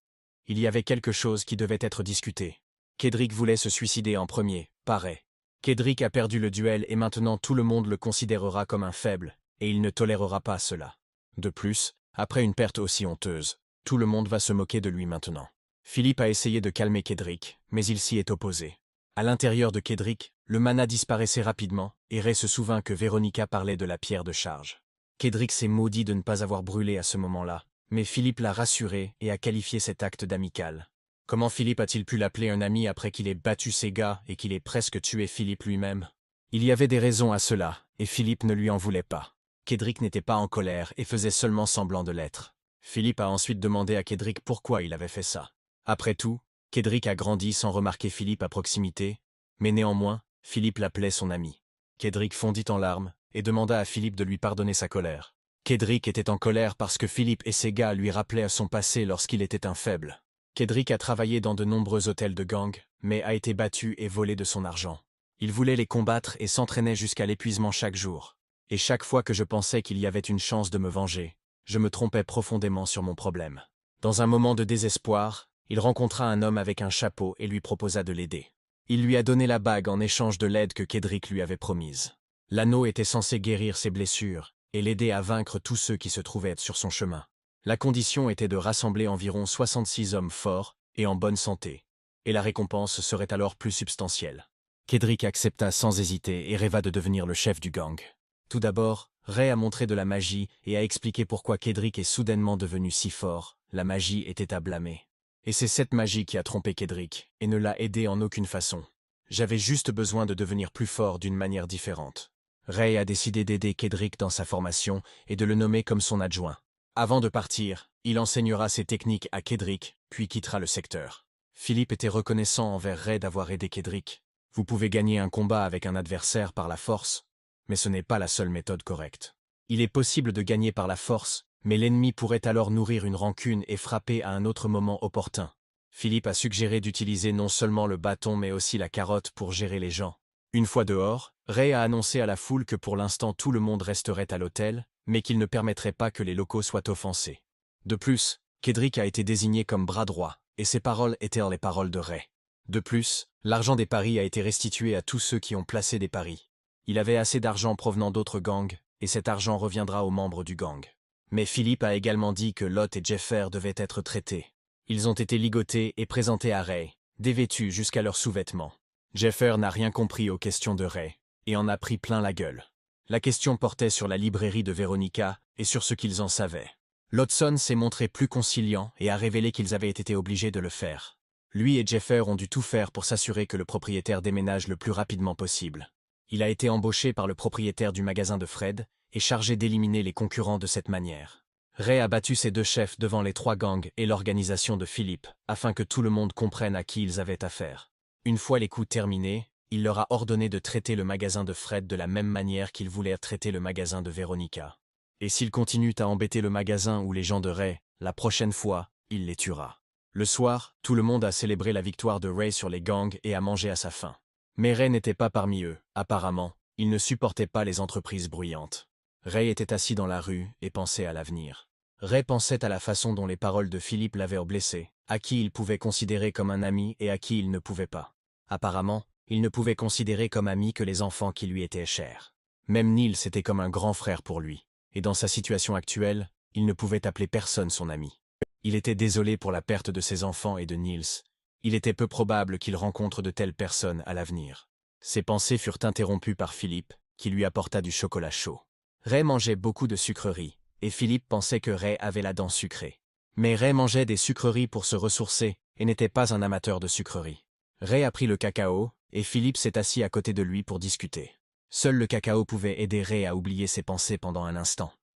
Il y avait quelque chose qui devait être discuté. Kedrick voulait se suicider en premier, pas Ray. Kedrick a perdu le duel et maintenant tout le monde le considérera comme un faible, et il ne tolérera pas cela. De plus, après une perte aussi honteuse, tout le monde va se moquer de lui maintenant. Philippe a essayé de calmer Kedrick, mais il s'y est opposé. À l'intérieur de Kedrick, le mana disparaissait rapidement, et Ray se souvint que Véronica parlait de la pierre de charge. Kedrick s'est maudit de ne pas avoir brûlé à ce moment-là, mais Philippe l'a rassuré et a qualifié cet acte d'amical. Comment Philippe a-t-il pu l'appeler un ami après qu'il ait battu ses gars et qu'il ait presque tué Philippe lui-même? Il y avait des raisons à cela, et Philippe ne lui en voulait pas. Kedrick n'était pas en colère et faisait seulement semblant de l'être. Philippe a ensuite demandé à Kedrick pourquoi il avait fait ça. Après tout, Kedrick a grandi sans remarquer Philippe à proximité, mais néanmoins, Philippe l'appelait son ami. Kedrick fondit en larmes et demanda à Philippe de lui pardonner sa colère. Kedrick était en colère parce que Philippe et ses gars lui rappelaient à son passé lorsqu'il était un faible. Kedrick a travaillé dans de nombreux hôtels de gang, mais a été battu et volé de son argent. Il voulait les combattre et s'entraînait jusqu'à l'épuisement chaque jour. Et chaque fois que je pensais qu'il y avait une chance de me venger, je me trompais profondément sur mon problème. Dans un moment de désespoir, il rencontra un homme avec un chapeau et lui proposa de l'aider. Il lui a donné la bague en échange de l'aide que Kedrick lui avait promise. L'anneau était censé guérir ses blessures et l'aider à vaincre tous ceux qui se trouvaient sur son chemin. La condition était de rassembler environ 66 hommes forts et en bonne santé, et la récompense serait alors plus substantielle. Kedrick accepta sans hésiter et rêva de devenir le chef du gang. Tout d'abord, Ray a montré de la magie et a expliqué pourquoi Kedrick est soudainement devenu si fort. La magie était à blâmer. Et c'est cette magie qui a trompé Kedrick, et ne l'a aidé en aucune façon. J'avais juste besoin de devenir plus fort d'une manière différente. Ray a décidé d'aider Kedrick dans sa formation et de le nommer comme son adjoint. Avant de partir, il enseignera ses techniques à Kedrick, puis quittera le secteur. Philippe était reconnaissant envers Ray d'avoir aidé Kedrick. Vous pouvez gagner un combat avec un adversaire par la force, mais ce n'est pas la seule méthode correcte. Il est possible de gagner par la force, mais l'ennemi pourrait alors nourrir une rancune et frapper à un autre moment opportun. Philippe a suggéré d'utiliser non seulement le bâton mais aussi la carotte pour gérer les gens. Une fois dehors, Ray a annoncé à la foule que pour l'instant tout le monde resterait à l'hôtel, mais qu'il ne permettrait pas que les locaux soient offensés. De plus, Kedrick a été désigné comme bras droit, et ses paroles étaient les paroles de Ray. De plus, l'argent des paris a été restitué à tous ceux qui ont placé des paris. Il avait assez d'argent provenant d'autres gangs, et cet argent reviendra aux membres du gang. Mais Philippe a également dit que Lot et Jeffer devaient être traités. Ils ont été ligotés et présentés à Ray, dévêtus jusqu'à leurs sous-vêtements. Jeffer n'a rien compris aux questions de Ray, et en a pris plein la gueule. La question portait sur la librairie de Véronica et sur ce qu'ils en savaient. Lodson s'est montré plus conciliant et a révélé qu'ils avaient été obligés de le faire. Lui et Jeffer ont dû tout faire pour s'assurer que le propriétaire déménage le plus rapidement possible. Il a été embauché par le propriétaire du magasin de Fred et chargé d'éliminer les concurrents de cette manière. Ray a battu ses 2 chefs devant les 3 gangs et l'organisation de Philippe, afin que tout le monde comprenne à qui ils avaient affaire. Une fois les coups terminés, il leur a ordonné de traiter le magasin de Fred de la même manière qu'il voulait traiter le magasin de Veronica. Et s'ils continuent à embêter le magasin ou les gens de Ray, la prochaine fois, il les tuera. Le soir, tout le monde a célébré la victoire de Ray sur les gangs et a mangé à sa faim. Mais Ray n'était pas parmi eux, apparemment, il ne supportait pas les entreprises bruyantes. Ray était assis dans la rue et pensait à l'avenir. Ray pensait à la façon dont les paroles de Philippe l'avaient blessé, à qui il pouvait considérer comme un ami et à qui il ne pouvait pas. Apparemment, il ne pouvait considérer comme ami que les enfants qui lui étaient chers. Même Niels était comme un grand frère pour lui, et dans sa situation actuelle, il ne pouvait appeler personne son ami. Il était désolé pour la perte de ses enfants et de Niels. Il était peu probable qu'il rencontre de telles personnes à l'avenir. Ses pensées furent interrompues par Philippe, qui lui apporta du chocolat chaud. Ray mangeait beaucoup de sucreries, et Philippe pensait que Ray avait la dent sucrée. Mais Ray mangeait des sucreries pour se ressourcer, et n'était pas un amateur de sucreries. Ray a pris le cacao, et Philippe s'est assis à côté de lui pour discuter. Seul le cacao pouvait aider Ray à oublier ses pensées pendant un instant.